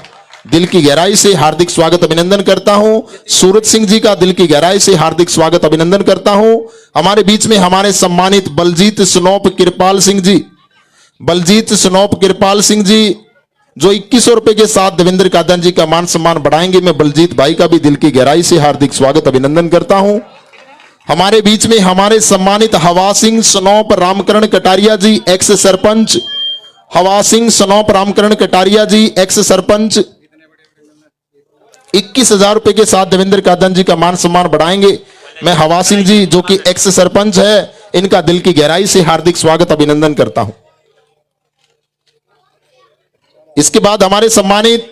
दिल की गहराई से हार्दिक स्वागत अभिनंदन करता हूं। सूरत सिंह जी का दिल की गहराई से हार्दिक स्वागत अभिनंदन करता हूं। हमारे बीच में हमारे सम्मानित बलजीत स्नोप कृपाल सिंह जी, बलजीत स्नोप कृपाल सिंह जी, जो 2,100 रुपए के साथ देवेंद्र कादन जी का मान सम्मान बढ़ाएंगे। मैं बलजीत भाई का भी दिल की गहराई से हार्दिक स्वागत अभिनंदन करता हूं। हमारे बीच में हमारे सम्मानित हवा सिंह स्नोप रामकरण कटारिया जी, एक्स सरपंच, हवा सिंह स्नोप रामकरण कटारिया जी, एक्स सरपंच, 21,000 रुपए के साथ देवेंद्र कादन जी का मान सम्मान बढ़ाएंगे। मैं हवा सिंह जी, जो कि एक्स सरपंच है, इनका दिल की गहराई से हार्दिक स्वागत अभिनंदन करता हूं। इसके बाद हमारे सम्मानित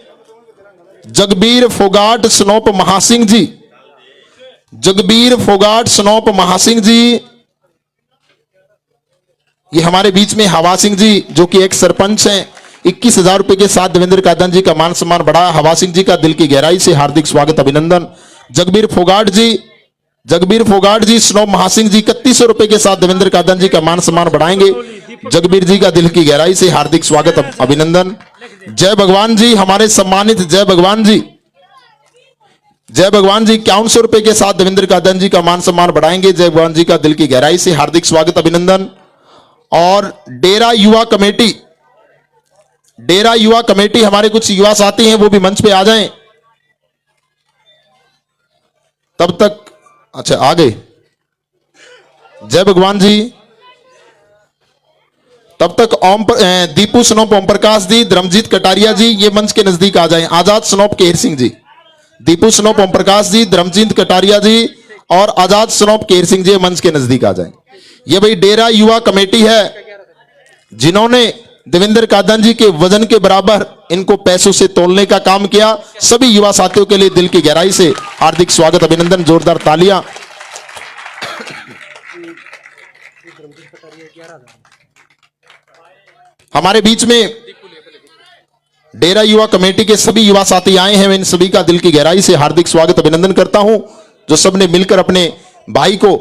जगबीर फोगाट स्नोप महासिंह जी, जगबीर फोगाट स्नोप महासिंह जी, ये हमारे बीच में हवा सिंह जी, जो कि एक सरपंच हैं, 21,000 रुपए के साथ देवेंद्र कादन जी का मान सम्मान बढ़ाया। हवा सिंह जी का दिल की गहराई से हार्दिक स्वागत अभिनंदन। जगबीर फोगाट जी, जगबीर फोगाट जी स्नोप महासिंह जी 3,100 रुपए के साथ देवेंद्र कादन जी का मान सम्मान बढ़ाएंगे। जगबीर जी का दिल की गहराई से हार्दिक स्वागत अभिनंदन। जय भगवान जी, हमारे सम्मानित जय भगवान जी, जय भगवान जी 5,100 रुपए के साथ देवेंद्र कादन जी का मान सम्मान बढ़ाएंगे। जय भगवान जी का दिल की गहराई से हार्दिक स्वागत अभिनंदन। और डेरा युवा कमेटी, डेरा युवा कमेटी हमारे कुछ युवा साथी हैं, वो भी मंच पे आ जाएं। तब तक अच्छा आ गए, जय भगवान जी। तब तक दीपू स्नोप ओम प्रकाश जी, धर्मजीत कटारिया जी, ये मंच के नजदीक आ जाएं। आजाद स्नोप केहर सिंह जी, दीपू स्नोप ओम प्रकाश जी, धर्मजीत कटारिया जी और आजाद स्नोप केहर सिंह जी मंच के नजदीक आ जाएं। ये भाई डेरा युवा कमेटी है, जिन्होंने देवेंद्र कादन जी के वजन के बराबर इनको पैसों से तोलने का काम किया। सभी युवा साथियों के लिए दिल की गहराई से हार्दिक स्वागत अभिनंदन, जोरदार तालियां। हमारे बीच में डेरा युवा कमेटी के सभी युवा साथी आए हैं, मैं इन सभी का दिल की गहराई से हार्दिक स्वागत अभिनंदन करता हूं, जो सबने मिलकर अपने भाई को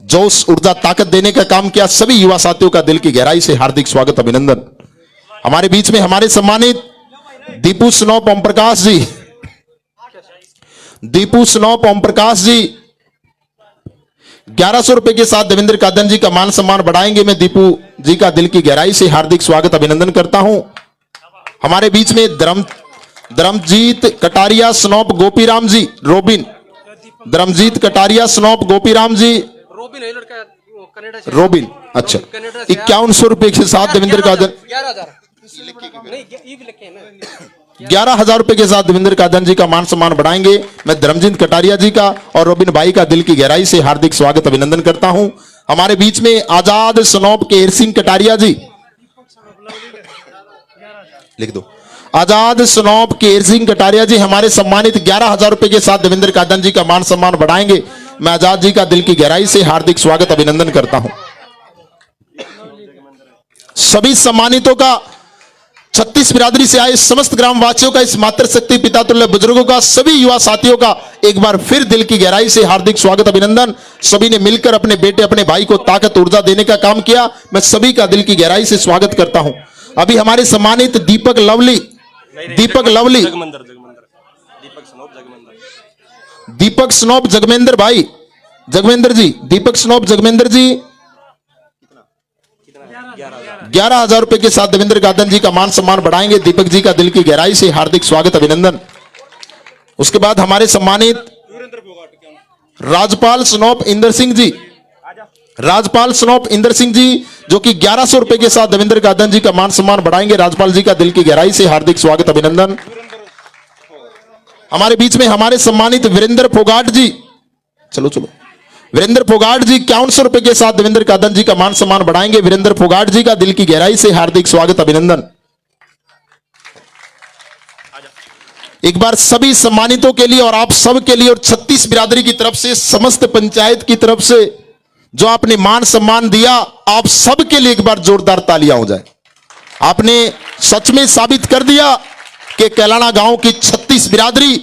जोश, ऊर्जा, ताकत देने का काम किया। सभी युवा साथियों का दिल की गहराई से हार्दिक स्वागत, अभिनंदन। हमारे बीच में हमारे सम्मानित दीपू स्नोप ओम प्रकाश जी, दीपू स्नोप ओम प्रकाश जी 1100 रुपए के साथ देवेंद्र कादन जी का मान सम्मान बढ़ाएंगे। मैं दीपू जी का दिल की गहराई से हार्दिक स्वागत, अभिनंदन करता हूं। हमारे बीच में धर्मजीत कटारिया स्नोप गोपीराम जी, रोबिन, धर्मजीत कटारिया स्नोप गोपीराम जी, रोबिन है लड़का, वो कनाडा से। रोबिन, अच्छा, 5100 रुपए के साथ देवेंद्र कादन, 11,000 नहीं, ये भी लिखे हैं ना। 11,000 रुपए के साथ देवेंद्र कादन जी का मान सम्मान बढ़ाएंगे। मैं धर्मजीत कटारिया जी का और रोबिन भाई का दिल की गहराई से हार्दिक स्वागत, अभिनंदन करता हूं। हमारे बीच में आजाद स्नोप केर सिंह कटारिया जी, लिख दो, आजाद स्नोप केर सिंह कटारिया जी हमारे सम्मानित 11,000 रुपए के साथ देवेंद्र कादन जी का मान सम्मान बढ़ाएंगे। मैं आजाद जी का दिल की गहराई से हार्दिक स्वागत, अभिनंदन करता हूं। सभी सम्मानितों का, 36 बिरादरी से आए समस्त ग्रामवासियों का, इस मातृशक्ति पिता तुल्य बुजुर्गों का, सभी युवा साथियों का एक बार फिर दिल की गहराई से हार्दिक स्वागत, अभिनंदन। सभी ने मिलकर अपने बेटे, अपने भाई को ताकत, ऊर्जा देने का काम किया। मैं सभी का दिल की गहराई से स्वागत करता हूं। अभी हमारे सम्मानित दीपक लवली, दीपक लवली, दीपक स्नोप जगमेंद्र भाई, जगमेंद्र जी, दीपक स्नोप जगमेंद्र जी 11,000 रुपए के साथ देवेंद्र कादन जी का मान सम्मान बढ़ाएंगे। दीपक जी का दिल की गहराई से हार्दिक स्वागत, अभिनंदन। उसके बाद हमारे सम्मानित राजपाल स्नोप इंदर सिंह जी, राजपाल स्नोप इंदर सिंह जी जो कि 1100 रुपए के साथ देवेंद्र कादन जी का मान सम्मान बढ़ाएंगे। राजपाल जी का दिल की गहराई से हार्दिक स्वागत, अभिनंदन। हमारे बीच में हमारे सम्मानित वीरेंद्र फोगाट जी, चलो चलो, वीरेंद्र फोगाट जी 5100 रुपए के साथ देवेंद्र कादन जी का मान सम्मान बढ़ाएंगे। वीरेंद्र फोगाट जी का दिल की गहराई से हार्दिक स्वागत, अभिनंदन। एक बार सभी सम्मानितों के लिए और आप सब के लिए और 36 बिरादरी की तरफ से, समस्त पंचायत की तरफ से जो आपने मान सम्मान दिया, आप सब के लिए एक बार जोरदार तालियां हो जाए। आपने सच में साबित कर दिया कि कैलाना गांव की 36 बिरादरी,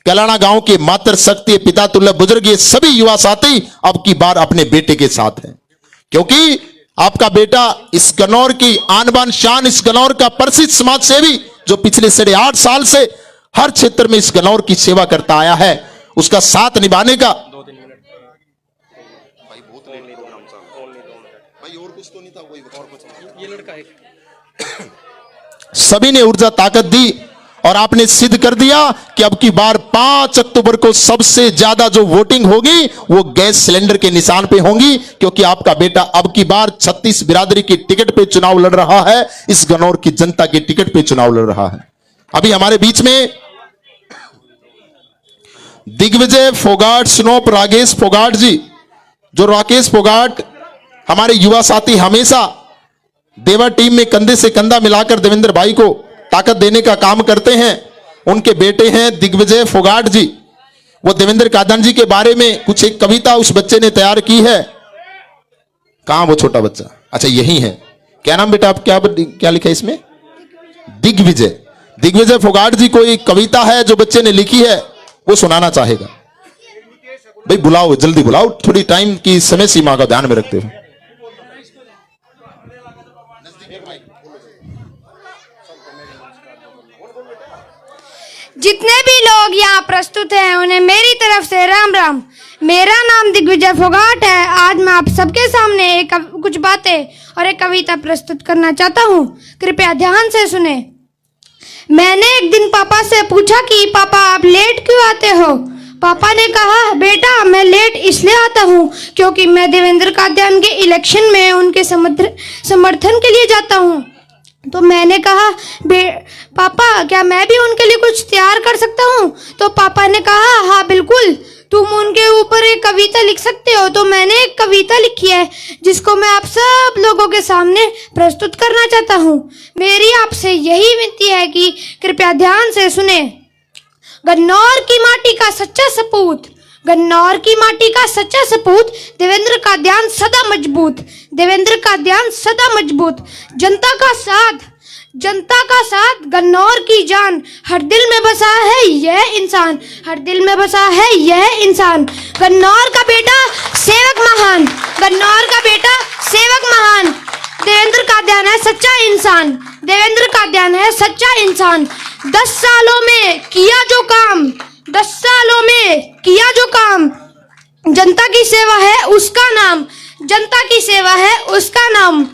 कैलाना गांव के मातृशक्ति पिता तुल्य बुजुर्ग, ये सभी युवा साथी अब की बार अपने बेटे के साथ हैं, क्योंकि आपका बेटा इस गन्नौर की आन बान शान, इस गन्नौर का प्रसिद्ध समाज सेवी जो पिछले 8.5 साल से हर क्षेत्र में इस गन्नौर की सेवा करता आया है, उसका साथ निभाने का। ये लड़का है, सभी ने ऊर्जा ताकत दी और आपने सिद्ध कर दिया कि अब की बार 5 अक्टूबर को सबसे ज्यादा जो वोटिंग होगी वो गैस सिलेंडर के निशान पे होंगी, क्योंकि आपका बेटा अब की बार 36 बिरादरी की टिकट पे चुनाव लड़ रहा है, इस गन्नौर की जनता की टिकट पे चुनाव लड़ रहा है। अभी हमारे बीच में दिग्विजय फोगाट स्नोप राकेश फोगाट जी, जो राकेश फोगाट हमारे युवा साथी हमेशा देवा टीम में कंधे से कंधा मिलाकर देवेंद्र भाई को ताकत देने का काम करते हैं, उनके बेटे हैं दिग्विजय फोगाट जी। वो देवेंद्र कादन जी के बारे में कुछ एक कविता उस बच्चे ने तैयार की है। कहां वो छोटा बच्चा? अच्छा यही है। क्या नाम बेटा आप, क्या लिखा है इसमें? दिग्विजय, दिग्विजय फोगाट जी को एक कविता है जो बच्चे ने लिखी है, वो सुनाना चाहेगा। भाई बुलाओ, जल्दी बुलाओ, थोड़ी टाइम की समय सीमा का ध्यान में रखते हुए। जितने भी लोग यहाँ प्रस्तुत हैं उन्हें मेरी तरफ से राम राम। मेरा नाम दिग्विजय फोगाट है। आज मैं आप सबके सामने कुछ बातें और एक कविता प्रस्तुत करना चाहता हूँ, कृपया ध्यान से सुने। मैंने एक दिन पापा से पूछा कि पापा आप लेट क्यों आते हो? पापा ने कहा बेटा मैं लेट इसलिए आता हूँ क्योंकि मैं देवेंद्र कादन के इलेक्शन में उनके समर्थन के लिए जाता हूँ। तो मैंने कहा पापा क्या मैं भी उनके लिए कुछ तैयार कर सकता हूँ? तो पापा ने कहा हाँ बिल्कुल, तुम उनके ऊपर एक कविता लिख सकते हो। तो मैंने एक कविता लिखी है जिसको मैं आप सब लोगों के सामने प्रस्तुत करना चाहता हूँ। मेरी आपसे यही विनती है कि कृपया ध्यान से सुने। गन्नौर की माटी का सच्चा सपूत, गन्नौर की माटी का सच्चा सपूत, देवेंद्र का ध्यान सदा मजबूत, देवेंद्र का ध्यान सदा मजबूत। जनता का साथ, जनता का साथ, गन्नौर की जान, हर दिल में बसा है यह इंसान, हर दिल में बसा है यह इंसान। गन्नौर का बेटा सेवक महान, गन्नौर का बेटा सेवक महान। देवेंद्र कादियान है सच्चा इंसान, देवेंद्र कादियान है सच्चा इंसान। 10 सालों में किया जो काम, 10 सालों में किया जो काम, जनता की सेवा है उसका नाम, जनता की सेवा है उसका नाम।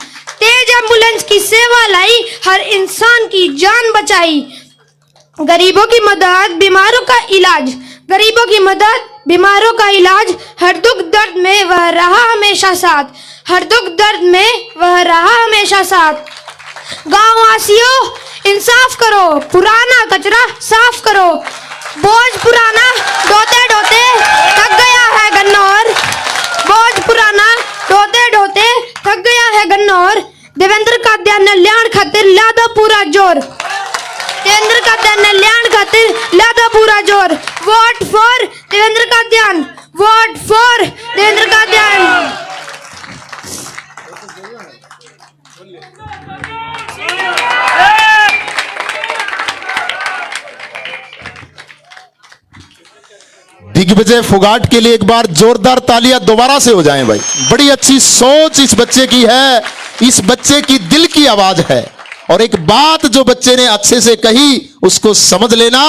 तेज एम्बुलेंस की सेवा लाई, हर इंसान की जान बचाई। गरीबों की मदद, बीमारों का इलाज, गरीबों की मदद, बीमारों का इलाज। हर दुख दर्द में वह रहा हमेशा साथ, हर दुख दर्द में वह रहा हमेशा साथ। गाँव वासियों इंसाफ करो, पुराना कचरा साफ करो। बोझ पुराना ढोते ढोते थक गया है गन्नौर, बोझ पुराना ढोते ढोते थक गया है गन्नौर। देवेंद्र कादियान ने ल्याण खातिर ल्यादा पूरा जोर, देवेंद्र कादियान ने ल्याण खातिर ल्यादा पूरा जोर। Vote for Devendra Kadian, vote for Devendra Kadian. Digvijay Phogat के लिए एक बार जोरदार तालियां दोबारा से हो जाएं भाई। बड़ी अच्छी सोच इस बच्चे की है, इस बच्चे की दिल की आवाज है। और एक बात जो बच्चे ने अच्छे से कही उसको समझ लेना,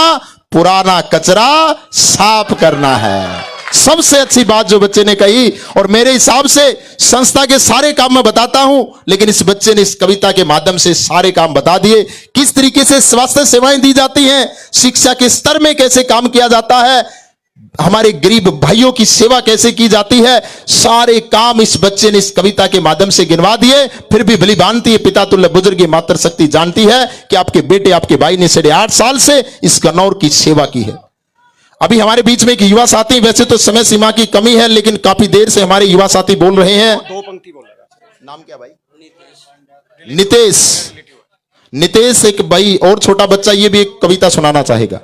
पुराना कचरा साफ करना है। सबसे अच्छी बात जो बच्चे ने कही। और मेरे हिसाब से संस्था के सारे काम मैं बताता हूं, लेकिन इस बच्चे ने इस कविता के माध्यम से सारे काम बता दिए। किस तरीके से स्वास्थ्य सेवाएं दी जाती हैं, शिक्षा के स्तर में कैसे काम किया जाता है, हमारे गरीब भाइयों की सेवा कैसे की जाती है, सारे काम इस बच्चे ने इस कविता के माध्यम से गिनवा दिए। फिर भी भली भांति पिता तुल्य बुजुर्ग की मातृ शक्ति जानती है कि आपके बेटे, आपके भाई ने 8.5 साल से इस गन्नौर की सेवा की है। अभी हमारे बीच में एक युवा साथी, वैसे तो समय सीमा की कमी है लेकिन काफी देर से हमारे युवा साथी बोल रहे हैं। 2 पंक्ति बोलेगा। नाम क्या भाई? नितेश। नितेश एक भाई और छोटा बच्चा, ये भी एक कविता सुनाना चाहेगा।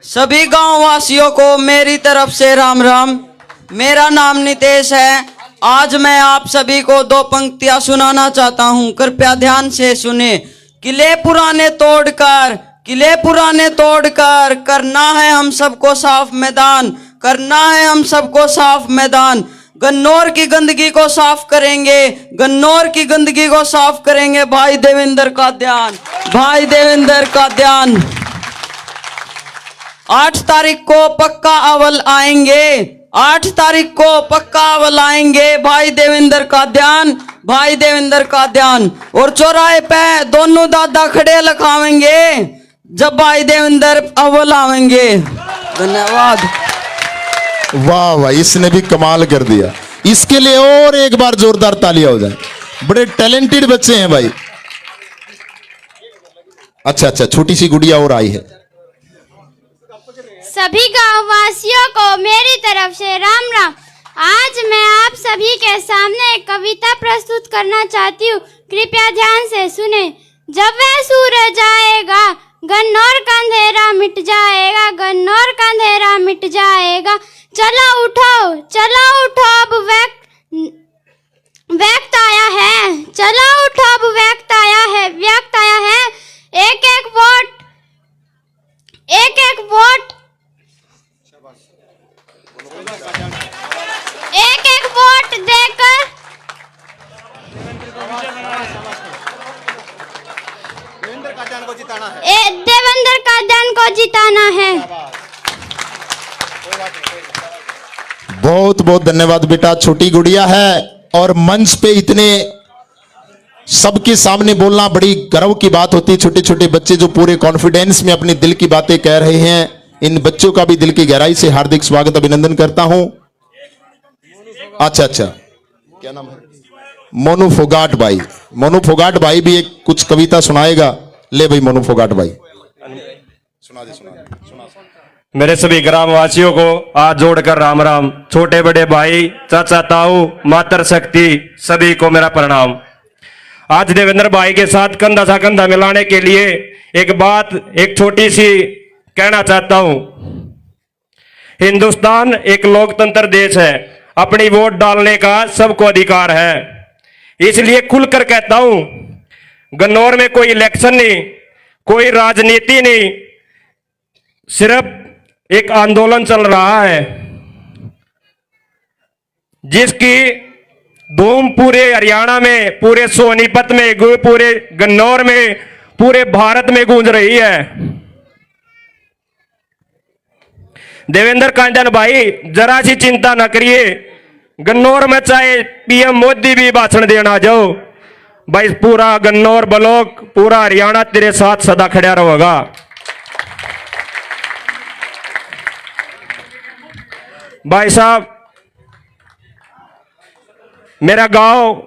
सभी गांव वासियों को मेरी तरफ से राम राम। मेरा नाम नितेश है। आज मैं आप सभी को 2 पंक्तियां सुनाना चाहता हूं, कृपया ध्यान से सुने। किले पुराने तोड़कर, किले पुराने तोड़कर करना है हम सबको साफ मैदान, करना है हम सबको साफ मैदान। गन्नौर की गंदगी को साफ करेंगे, गन्नौर की गंदगी को साफ करेंगे भाई देवेंद्र कादियान, भाई देवेंद्र कादियान। 8 तारीख को पक्का अव्वल आएंगे, 8 तारीख को पक्का अव्वल आएंगे भाई देवेंद्र कादियान, भाई देवेंद्र कादियान। और चौराहे पे दोनों दादा खड़े लखावेंगे जब भाई देवेंद्र अव्वल आवेंगे। धन्यवाद। वाह वाह, इसने भी कमाल कर दिया। इसके लिए और एक बार जोरदार तालियां हो जाए। बड़े टैलेंटेड बच्चे हैं भाई। अच्छा, छोटी सी गुड़िया और आई है। सभी गाँव वासियों को मेरी तरफ से राम राम। आज मैं आप सभी के सामने एक कविता प्रस्तुत करना चाहती हूँ, कृपया ध्यान से सुने। जब वह सूरज आएगा गन्नौर का अंधेरा मिट जाएगा, गन्नौर का अंधेरा मिट जाएगा। चलो उठो अब वक्त आया है, चलो उठो अब वक्त आया है, वक्त आया है। एक एक वोट, एक एक वोट, एक एक वोट देकर देवेंद्र कादियान को जिताना है, देवेंद्र कादियान को जिताना है। बहुत बहुत धन्यवाद बेटा। छोटी गुड़िया है और मंच पे इतने सबके सामने बोलना बड़ी गर्व की बात होती है। छोटे छोटे बच्चे जो पूरे कॉन्फिडेंस में अपने दिल की बातें कह रहे हैं, इन बच्चों का भी दिल की गहराई से हार्दिक स्वागत, अभिनंदन करता हूं। अच्छा, क्या नाम है? मोनू फोगाट भाई। मोनू फोगाट भाई भी एक कुछ कविता सुनाएगा। ले भाई मोनू फोगाट भाई, सुना दे। मेरे सभी ग्रामवासियों को हाथ जोड़कर राम राम। छोटे बड़े भाई, चाचा, ताऊ, मातृ शक्ति, सभी को मेरा प्रणाम। आज देवेंद्र भाई के साथ कंधा सा कंधा मिलाने के लिए एक छोटी सी कहना चाहता हूं। हिंदुस्तान एक लोकतंत्र देश है, अपनी वोट डालने का सबको अधिकार है। इसलिए खुलकर कहता हूं, गन्नौर में कोई इलेक्शन नहीं, कोई राजनीति नहीं, सिर्फ एक आंदोलन चल रहा है जिसकी धूम पूरे हरियाणा में, पूरे सोनीपत में, पूरे गन्नौर में, पूरे भारत में गूंज रही है। देवेंद्र कांडन भाई, जरा सी चिंता न करिए, गन्नौर में चाहे पीएम मोदी भी भाषण देना जाओ भाई, पूरा गन्नौर ब्लॉक, पूरा हरियाणा तेरे साथ सदा खड़ा रहेगा। भाई साहब, मेरा गांव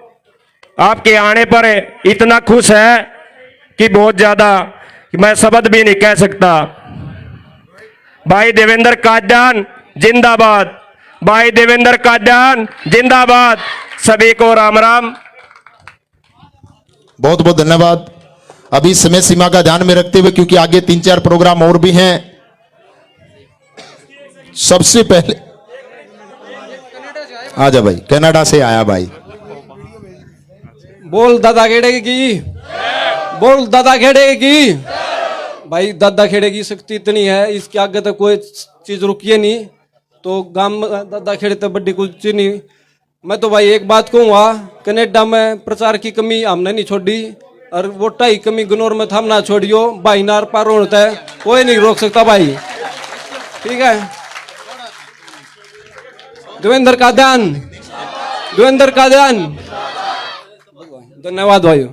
आपके आने पर इतना खुश है कि बहुत ज्यादा मैं शब्द भी नहीं कह सकता। भाई देवेंद्र कांडन जिंदाबाद, भाई देवेंद्र कांडन जिंदाबाद। सभी को राम राम। बहुत बहुत धन्यवाद। अभी समय सीमा का ध्यान में रखते हुए, क्योंकि आगे 3-4 प्रोग्राम और भी हैं, सबसे पहले आजा भाई, कनाडा से आया भाई। बोल दादा खेड़े की, बोल दादा खेड़े की। भाई दादा खेड़े की शक्ति इतनी है, इसके आगे तो कोई चीज रुकिए नहीं। तो गांव दादा खेड़े तो बड़ी कुछ नहीं। मैं तो भाई एक बात कहूँगा, कनाडा में प्रचार की कमी हमने नहीं छोड़ी, और वोटा की कमी गन्नौर में हम ना छोड़ियो। भाई नार पार होता है, कोई नहीं रोक सकता भाई, ठीक है। देवेंद्र कांडन, देवेंद्र कांडन, धन्यवाद भाई,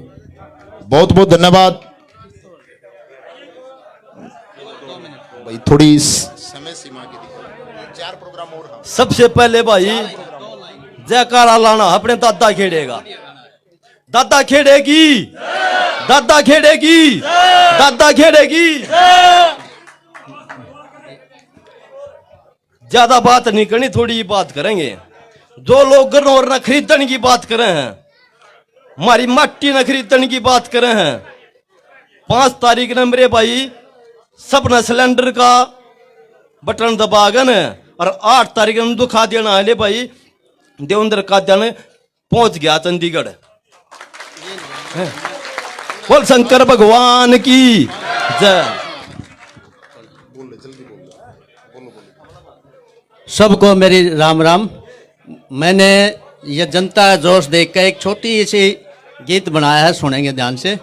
बहुत बहुत धन्यवाद भाई। थोड़ी समय सीमा की 4 प्रोग्राम और। सबसे पहले भाई जयकारा लाना अपने दादा खेड़ेगा, दादा खेड़ेगी, दादा खेड़ेगी, दादा खेड़ेगी। ज्यादा बात नहीं करनी, थोड़ी बात करेंगे। जो लोग गन्नौर न खरीदने की बात कर रहे हैं, हमारी मट्टी न खरीदने की बात कर रहे हैं, 5 तारीख न मेरे भाई सपना सिलेंडर का बटन दबागन है, और 8 तारीख न दुखा देना है भाई। देवेंद्र कांडन पहुंच गया चंडीगढ़। बोल शंकर भगवान की जय। सबको मेरी राम राम। मैंने ये जनता जोश देख कर एक छोटी सी गीत बनाया है, सुनेंगे ध्यान से।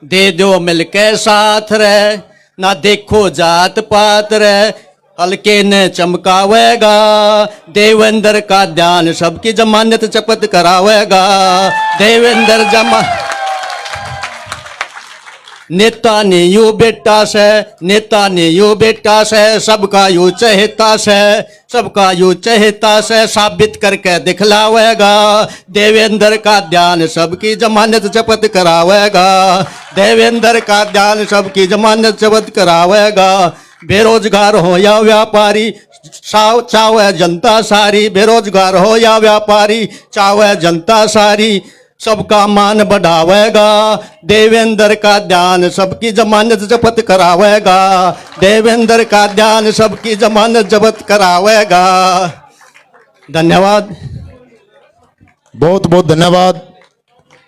दे दो मिलके साथ रहे, ना देखो जात पात रहे, हल्के ने चमकावेगा, देवेंद्र का ध्यान सबकी जमानत चपत करावेगा। देवेंद्र नेता ने यू बेटा से, नेता ने यू बेटा से, सबका यू चहेता से, सबका यू चहेता से साबित करके दिखलावेगा। देवेंद्र का ध्यान सबकी जमानत जब्त करावेगा, देवेंद्र का ध्यान सबकी जमानत जब्त करावेगा। बेरोजगार हो या व्यापारी, चाहे जनता सारी, बेरोजगार हो या व्यापारी, चाहे जनता सारी, सबका मान बढ़ावेगा। देवेंद्र का ध्यान सबकी जमानत जब्त करावेगा, देवेंद्र का ध्यान सबकी जमानत जब्त करावेगा। धन्यवाद, बहुत बहुत धन्यवाद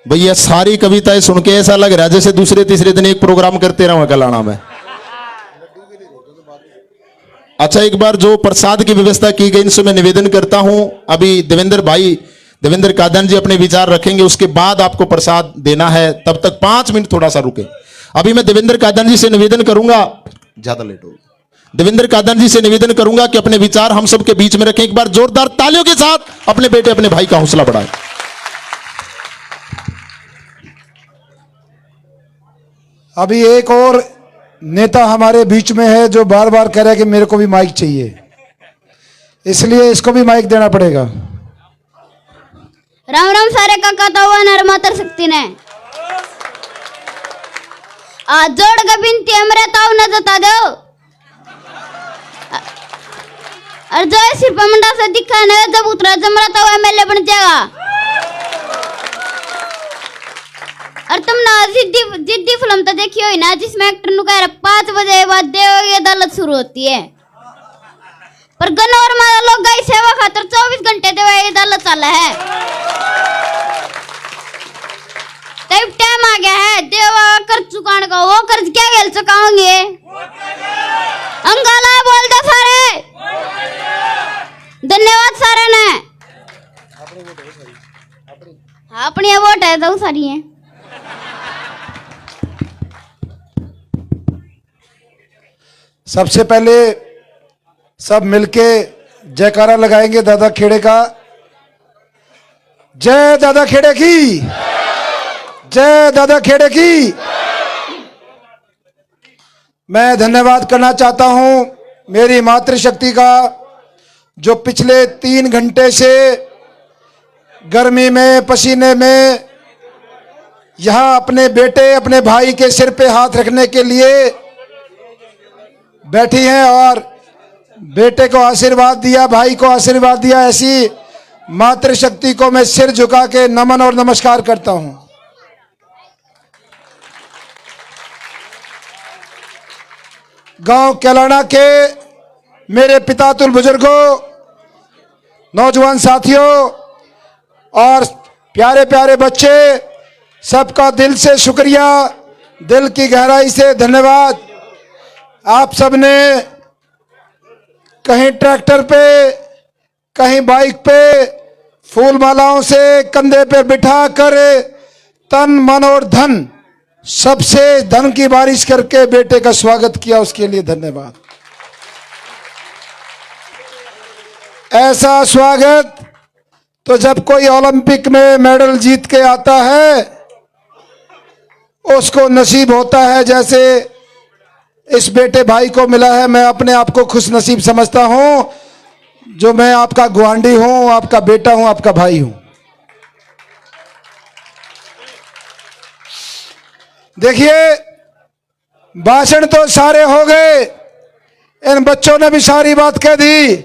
भैया। सारी कविताएं सुन के ऐसा लग रहा है जैसे दूसरे तीसरे दिन एक प्रोग्राम करते रहो कलाना में। अच्छा, एक बार जो प्रसाद की व्यवस्था की गई, इनसे मैं निवेदन करता हूं, अभी देवेंद्र भाई, देवेंद्र कांडन जी अपने विचार रखेंगे, उसके बाद आपको प्रसाद देना है। तब तक 5 मिनट थोड़ा सा रुके। अभी मैं देवेंद्र कांडन जी से निवेदन करूंगा, ज्यादा लेट हो, देवेंद्र कांडन जी से निवेदन करूंगा कि अपने विचार हम सबके बीच में रखें। एक बार जोरदार तालियों के साथ अपने बेटे, अपने भाई का हौसला बढ़ाएं। अभी एक और नेता हमारे बीच में है जो बार बार कह रहा है कि मेरे को भी माइक चाहिए, इसलिए इसको भी माइक देना पड़ेगा। राम राम सारे काका तावा नर मातर शक्ति ने आज जोड़ का बिनती हमरे ताव न जता दो, और जो सिर्फ मंडा से दिखा न, जब उतरा जमरा ताव एमएलए बन जाएगा। और तुम ना जिद्दी फिल्म तो देखी हो ना, जिसमें एक्टर नु कह रहा 5 बजे बाद देव अदालत शुरू होती है, पर गन्नौर में लोग गाय सेवा खातर 24 घंटे देव अदालत चला है। तब टाइम आ गया है देवा कर्ज चुकाने का। वो कर्ज क्या खेल चुकाओगे? अंगाला बोल दो सारे। धन्यवाद सारे ने। अपनी वोट है तो सारी है। सबसे पहले सब मिलके जयकारा लगाएंगे दादा खेड़े का। जय दादा खेड़े की, जय दादा खेड़े की। मैं धन्यवाद करना चाहता हूं मेरी मातृशक्ति का, जो पिछले 3 घंटे से गर्मी में पसीने में यहां अपने बेटे अपने भाई के सिर पे हाथ रखने के लिए बैठी हैं और बेटे को आशीर्वाद दिया, भाई को आशीर्वाद दिया। ऐसी मातृशक्ति को मैं सिर झुका के नमन और नमस्कार करता हूं। गांव कैलाना के मेरे पितातुल बुजुर्गों, नौजवान साथियों और प्यारे प्यारे बच्चे, सबका दिल से शुक्रिया, दिल की गहराई से धन्यवाद। आप सबने कहीं ट्रैक्टर पे, कहीं बाइक पे फूल मालाओं से कंधे पे बिठा कर तन मन और धन सबसे धन की बारिश करके बेटे का स्वागत किया, उसके लिए धन्यवाद। ऐसा स्वागत तो जब कोई ओलंपिक में मेडल जीत के आता है उसको नसीब होता है, जैसे इस बेटे भाई को मिला है। मैं अपने आप को खुश नसीब समझता हूं, जो मैं आपका गुआंढी हूं, आपका बेटा हूं, आपका भाई हूं। देखिए, भाषण तो सारे हो गए, इन बच्चों ने भी सारी बात कह दी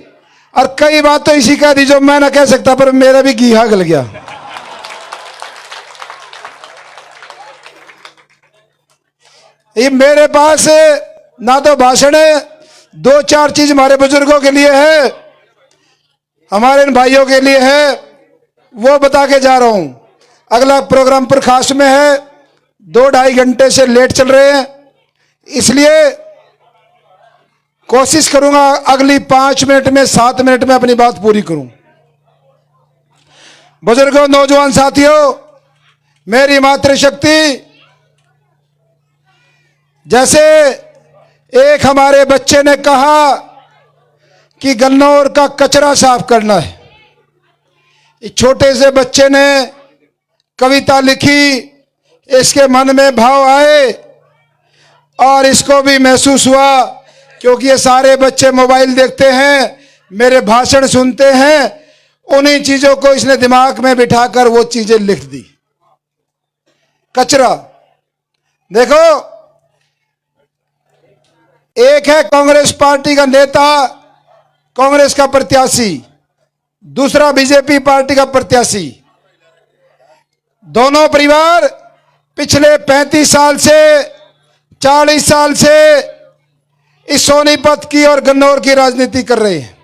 और कई बात तो इसी कह दी जो मैं ना कह सकता, पर मेरा भी घीहा गल गया। ये मेरे पास ना तो भाषण है, 2-4 चीज हमारे बुजुर्गों के लिए है, हमारे इन भाइयों के लिए है, वो बता के जा रहा हूं। अगला प्रोग्राम पर खास में है, 2-2.5 घंटे से लेट चल रहे हैं, इसलिए कोशिश करूंगा अगली 5 मिनट में 7 मिनट में अपनी बात पूरी करूं। बुजुर्गों, नौजवान साथियों, मेरी मातृशक्ति, जैसे एक हमारे बच्चे ने कहा कि गन्नौर का कचरा साफ करना है, इस छोटे से बच्चे ने कविता लिखी, इसके मन में भाव आए और इसको भी महसूस हुआ, क्योंकि ये सारे बच्चे मोबाइल देखते हैं, मेरे भाषण सुनते हैं, उन्हीं चीजों को इसने दिमाग में बिठाकर वो चीजें लिख दी। कचरा देखो, एक है कांग्रेस पार्टी का नेता, कांग्रेस का प्रत्याशी, दूसरा बीजेपी पार्टी का प्रत्याशी। दोनों परिवार पिछले 35 साल से 40 साल से इस सोनीपत की और गन्नौर की राजनीति कर रहे हैं।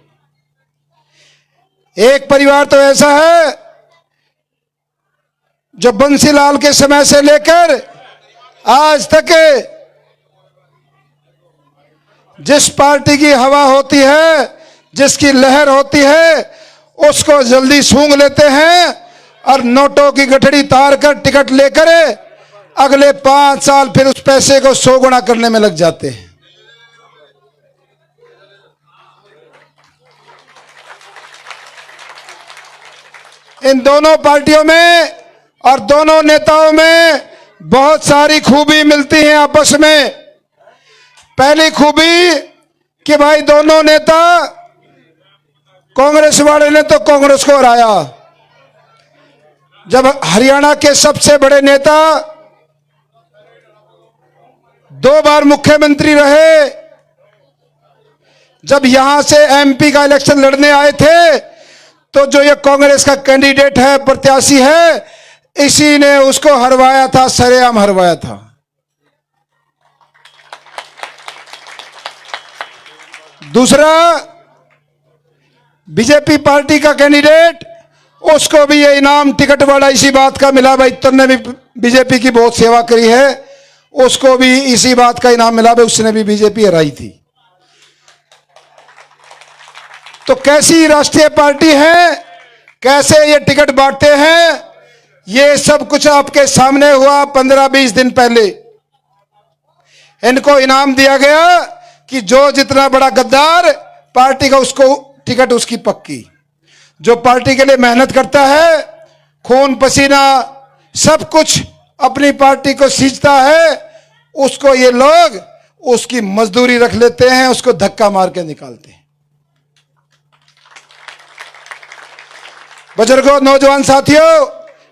एक परिवार तो ऐसा है जो बंसीलाल के समय से लेकर आज तक जिस पार्टी की हवा होती है, जिसकी लहर होती है, उसको जल्दी सूंघ लेते हैं और नोटों की गठड़ी तार कर टिकट लेकर अगले 5 साल फिर उस पैसे को 100 गुना करने में लग जाते हैं। इन दोनों पार्टियों में और दोनों नेताओं में बहुत सारी खूबी मिलती है आपस में। पहली खूबी कि भाई दोनों नेता, कांग्रेस वाले ने तो कांग्रेस को हराया। जब हरियाणा के सबसे बड़े नेता 2 बार मुख्यमंत्री रहे, जब यहां से एमपी का इलेक्शन लड़ने आए थे, तो जो ये कांग्रेस का कैंडिडेट है, प्रत्याशी है, इसी ने उसको हरवाया था, सरेआम हरवाया था। दूसरा, बीजेपी पार्टी का कैंडिडेट, उसको भी ये इनाम टिकट वाला इसी बात का मिला, भाई तुमने भी बीजेपी की बहुत सेवा करी है, उसको भी इसी बात का इनाम मिला, उसने भी बीजेपी हराई थी। तो कैसी राष्ट्रीय पार्टी है, कैसे ये टिकट बांटते हैं, ये सब कुछ आपके सामने हुआ 15-20 दिन पहले। इनको इनाम दिया गया कि जो जितना बड़ा गद्दार पार्टी का, उसको टिकट उसकी पक्की। जो पार्टी के लिए मेहनत करता है, खून पसीना सब कुछ अपनी पार्टी को सींचता है, उसको ये लोग उसकी मजदूरी रख लेते हैं, उसको धक्का मार के निकालते हैं। बुजुर्गों, नौजवान साथियों,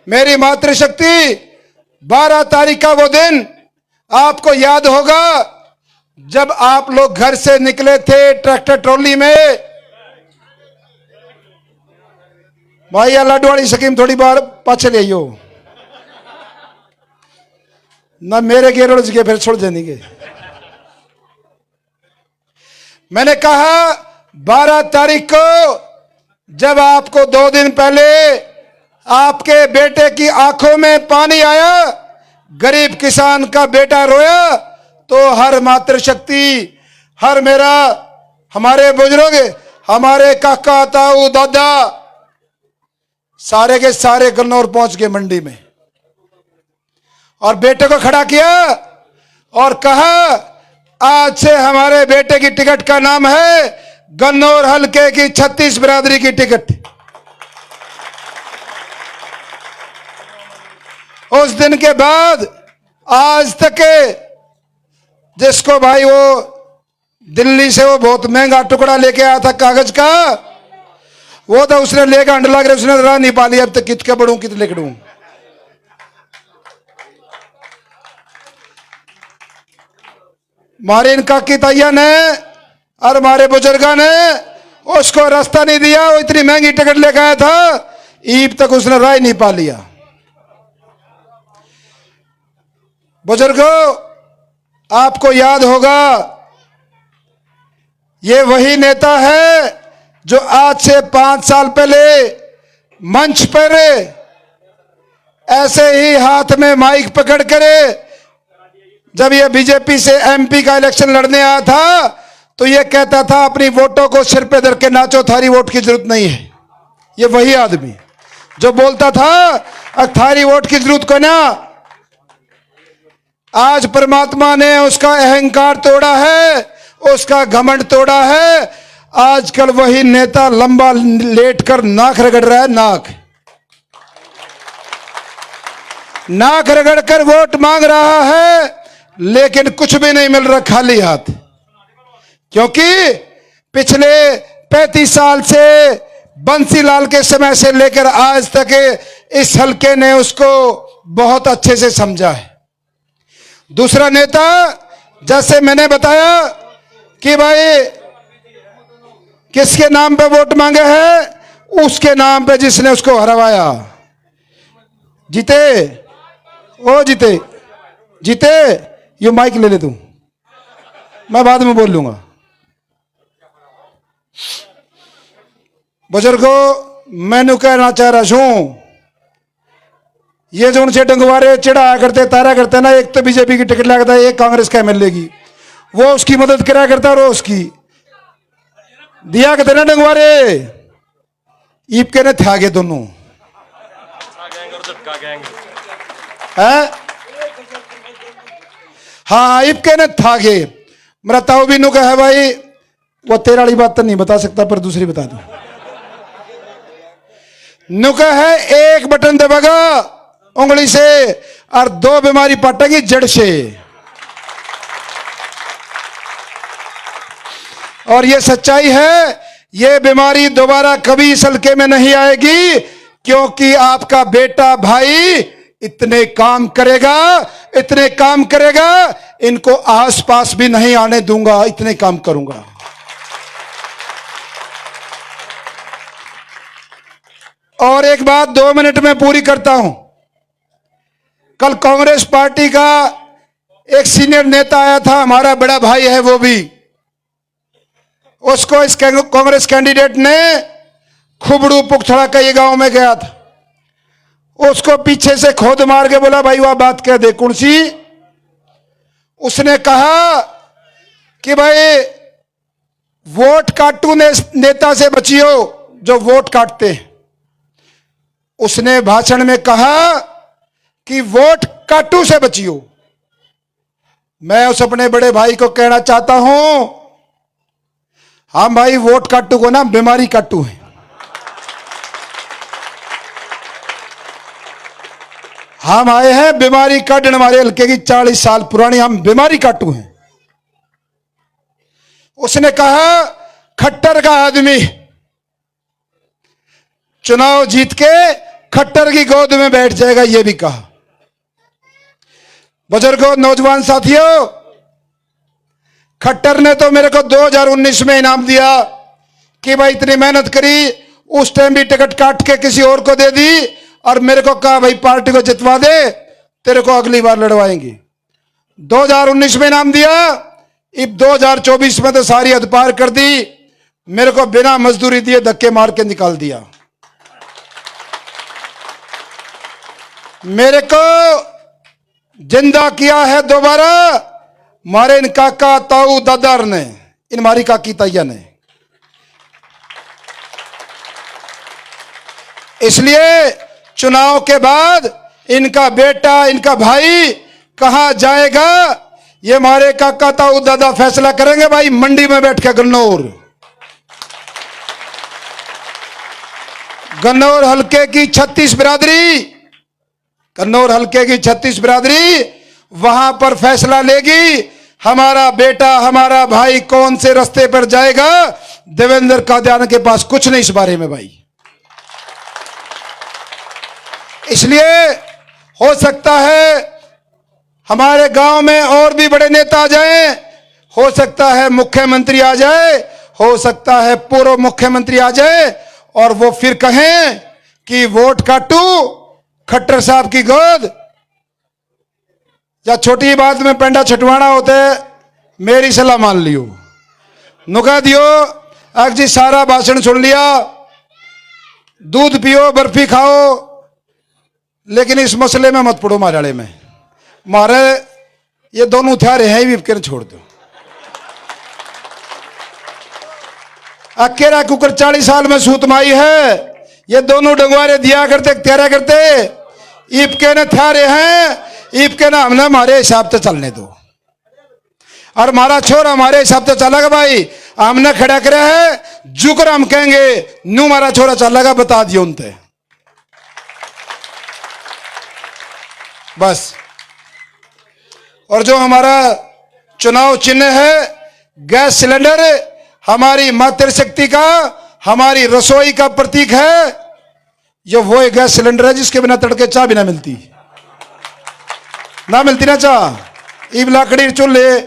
मेरी मातृशक्ति, 12 तारीख का वो दिन आपको याद होगा जब आप लोग घर से निकले थे ट्रैक्टर ट्रॉली में। भाई लाडू वाली स्कीम थोड़ी बार पाछे ले आइयो ना, मेरे गेरोड़ के फिर छोड़ देंगे। मैंने कहा 12 तारीख को जब आपको 2 दिन पहले आपके बेटे की आंखों में पानी आया, गरीब किसान का बेटा रोया, तो हर मातृशक्ति, हर हमारे बुजुर्ग, हमारे काका ताऊ दादा सारे के सारे गन्नौर पहुंच गए मंडी में और बेटे को खड़ा किया और कहा आज से हमारे बेटे की टिकट का नाम है गन्नौर हलके की 36 बिरादरी की टिकट। उस दिन के बाद आज तक जिसको भाई वो दिल्ली से वो बहुत महंगा टुकड़ा लेके आया था कागज का, वो तो उसने लेकर अंड लग रहे, उसने राह नहीं पा लिया। अब तक कित के बढ़ू कित लेकर मारे इनका की तैया ने और हमारे बुजुर्गा ने उसको रास्ता नहीं दिया। वो इतनी महंगी टिकट लेकर आया था, ईब तक उसने राह नहीं पा लिया। बुजुर्गों, आपको याद होगा ये वही नेता है जो आज से 5 साल पहले मंच पर ऐसे ही हाथ में माइक पकड़ कर जब ये बीजेपी से एमपी का इलेक्शन लड़ने आया था तो ये कहता था अपनी वोटों को सिर पे धर के नाचो, थारी वोट की जरूरत नहीं है। ये वही आदमी जो बोलता था थारी वोट की जरूरत को ना। आज परमात्मा ने उसका अहंकार तोड़ा है, उसका घमंड तोड़ा है। आजकल वही नेता लंबा लेटकर नाक रगड़ रहा है, नाक रगड़कर वोट मांग रहा है, लेकिन कुछ भी नहीं मिल रहा, खाली हाथ। क्योंकि पिछले 35 साल से बंसीलाल के समय से लेकर आज तक इस हलके ने उसको बहुत अच्छे से समझा है। दूसरा नेता, जैसे मैंने बताया कि भाई किसके नाम पे वोट मांगे हैं, उसके नाम पे जिसने उसको हरवाया। जीते, ओ जीते, जीते, ये माइक ले ले तू, मैं बाद में बोल लूंगा। बुजुर्गों, मैंने कहना चाह रहा हूं, ये जो उनसे डंगवारे चिढ़ाया करते, तारा करते ना, एक तो बीजेपी की टिकट लगाता है, एक कांग्रेस का एमएलए की, वो उसकी मदद करा करता है, रोज की दिया करते ना डंगवारे, ईप के ने थागे दोनों है। हाँ, ईप के ने थागे। मेरा ताऊ भी नुका है भाई, वो तेरा वाली बात तो नहीं बता सकता पर दूसरी बता दो। नुका है एक बटन दबागा उंगली से और 2 बीमारी पटेगी जड़ से। और ये सच्चाई है, ये बीमारी दोबारा कभी इस हल्के में नहीं आएगी, क्योंकि आपका बेटा भाई इतने काम करेगा, इतने काम करेगा, इनको आस पास भी नहीं आने दूंगा, इतने काम करूंगा। और एक बात 2 मिनट में पूरी करता हूं। कल कांग्रेस पार्टी का एक सीनियर नेता आया था, हमारा बड़ा भाई है वो भी, उसको इस कांग्रेस कैंडिडेट ने खुबड़ू पुखथड़ा कई गांव में गया था, उसको पीछे से खोद मार के बोला, भाई वह बात कह दे कौन सी। उसने कहा कि भाई वोट काटू नेता से बचियो जो वोट काटते हैं। उसने भाषण में कहा कि वोट काटू से बचियो। मैं उस अपने बड़े भाई को कहना चाहता हूं, हम भाई वोट काटू को ना बीमारी काटू है। हम आए हैं बीमारी काटने, हमारे हल्के की 40 साल पुरानी हम बीमारी काटू हैं। उसने कहा खट्टर का आदमी चुनाव जीत के खट्टर की गोद में बैठ जाएगा, यह भी कहा। बुजुर्गों, नौजवान साथियों, खट्टर ने तो मेरे को 2019 में इनाम दिया कि भाई इतनी मेहनत करी, उस टाइम भी टिकट काट के किसी और को दे दी और मेरे को कहा भाई पार्टी को जितवा दे, तेरे को अगली बार लड़वाएंगे। 2019 में इनाम दिया, अब 2024 में तो सारी हद पार कर दी। मेरे को बिना मजदूरी दिए धक्के मार के निकाल दिया। मेरे को जिंदा किया है दोबारा मारे इन काका ताऊ दादार ने, इन मारी काकी तैया ने। इसलिए चुनाव के बाद इनका बेटा, इनका भाई कहां जाएगा, ये हमारे काका ताऊ दादा फैसला करेंगे। भाई मंडी में बैठ के गन्नौर हल्के की 36 बिरादरी, कन्नौर हल्के की 36 बिरादरी वहां पर फैसला लेगी हमारा बेटा, हमारा भाई कौन से रास्ते पर जाएगा। देवेंद्र कादियान के पास कुछ नहीं इस बारे में भाई। इसलिए हो सकता है हमारे गांव में और भी बड़े नेता आ जाएं, हो सकता है मुख्यमंत्री आ जाए, हो सकता है पूर्व मुख्यमंत्री आ जाए और वो फिर कहें कि वोट काटू खट्टर साहब की गोद। या छोटी बात में पेंडा छटवाना होता है, मेरी सलाह मान लियो, नुका दियो। आज जी सारा भाषण सुन लिया, दूध पियो, बर्फी खाओ, लेकिन इस मसले में मत पड़ो माराड़े में। मारे ये दोनों हथियारे हैं भी कर छोड़ दो। अकेला कुकर 40 साल में सूत माई है, ये दोनों डंगवारे दिया करते त्यारा करते। ईप के न थारे हैं, ईप के ना हमने हमारे हिसाब से चलने दो, और हमारा छोरा हमारे हिसाब से चलेगा। भाई हमने खड़ा करे है, जुकर हम कहेंगे नू हमारा छोरा चलेगा, बता दियो उनते बस। और जो हमारा चुनाव चिन्ह है गैस सिलेंडर, हमारी मातृशक्ति का, हमारी रसोई का प्रतीक है। ये वो एक गैस सिलेंडर है जिसके बिना तड़के चाय भी ना मिलती ना चाह। ईब लाकड़ी चूल्हे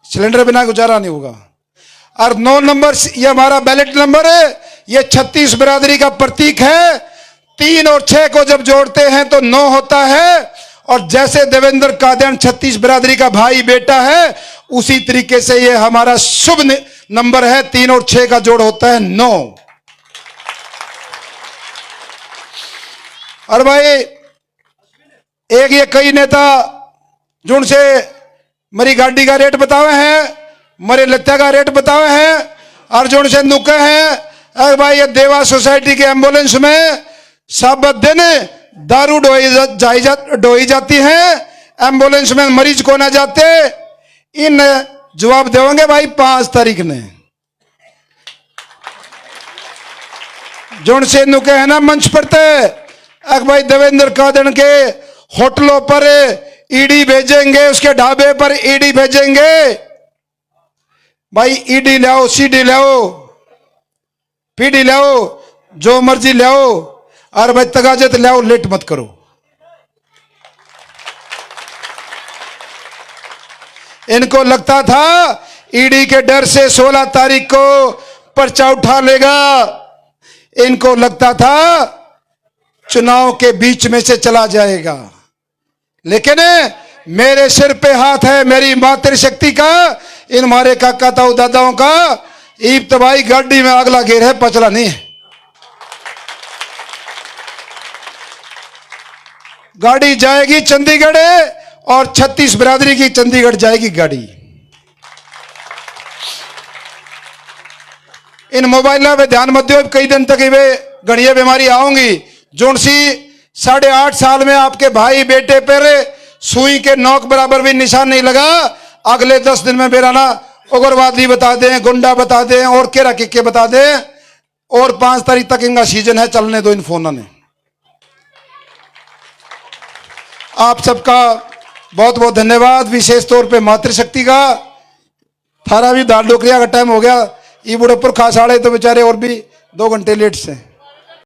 सिलेंडर बिना गुजारा नहीं होगा। और 9 नंबर ये हमारा बैलेट नंबर है, ये 36 बिरादरी का प्रतीक है। 3 और 6 को जब जोड़ते हैं तो 9 होता है। और जैसे देवेंद्र कादियान 36 बिरादरी का भाई बेटा है, उसी तरीके से ये हमारा शुभ नंबर है। 3 और 6 का जोड़ होता है 9। और भाई एक ये कई नेता जुन से मरी गाड़ी का रेट बतावे हैं, मरे लत्ता का रेट बतावे हैं, और जुन से नुके हैं। अरे भाई ये देवा सोसाइटी के एम्बुलेंस में सब दिन दारू ढोई जाती है, एम्बुलेंस में मरीज को ना जाते। इन जवाब देवेंगे भाई 5 तारीख ने। जोन से नुके है ना मंच पड़ते, अब भाई देवेंद्र कादियान के होटलों पर ईडी भेजेंगे, उसके ढाबे पर ईडी भेजेंगे। भाई ईडी लाओ, सीडी लाओ, पीडी लाओ, जो मर्जी लाओ, और भाई तगाजत लाओ, लेट मत करो। इनको लगता था ईडी के डर से 16 तारीख को पर्चा उठा लेगा। इनको लगता था चुनाव के बीच में से चला जाएगा, लेकिन मेरे सिर पे हाथ है मेरी मातृशक्ति का, इन हमारे काका ताऊ दादाओं का। ईब तबाही गाड़ी में अगला घेर है, पचला नहीं है। गाड़ी जाएगी चंडीगढ़ और 36 बिरादरी की चंडीगढ़ जाएगी गाड़ी। इन मोबाइलों पे ध्यान मत दो, कई दिन तक वे गणिया बीमारी आऊंगी जोन सी 8.5 साल में आपके भाई बेटे पर सुई के नोक बराबर भी निशान नहीं लगा। अगले 10 दिन में मेरा ना उग्रवादी बता दें, गुंडा बता दें और केरा किक्के बता दें, और 5 तारीख तक इनका सीजन है, चलने दो इन फोनों ने। आप सबका बहुत बहुत धन्यवाद, विशेष तौर पे मातृशक्ति का। थारा भी दाल डोकरिया का टाइम हो गया, ये बुढ़पुर खास आड़े तो बेचारे और भी 2 घंटे लेट से।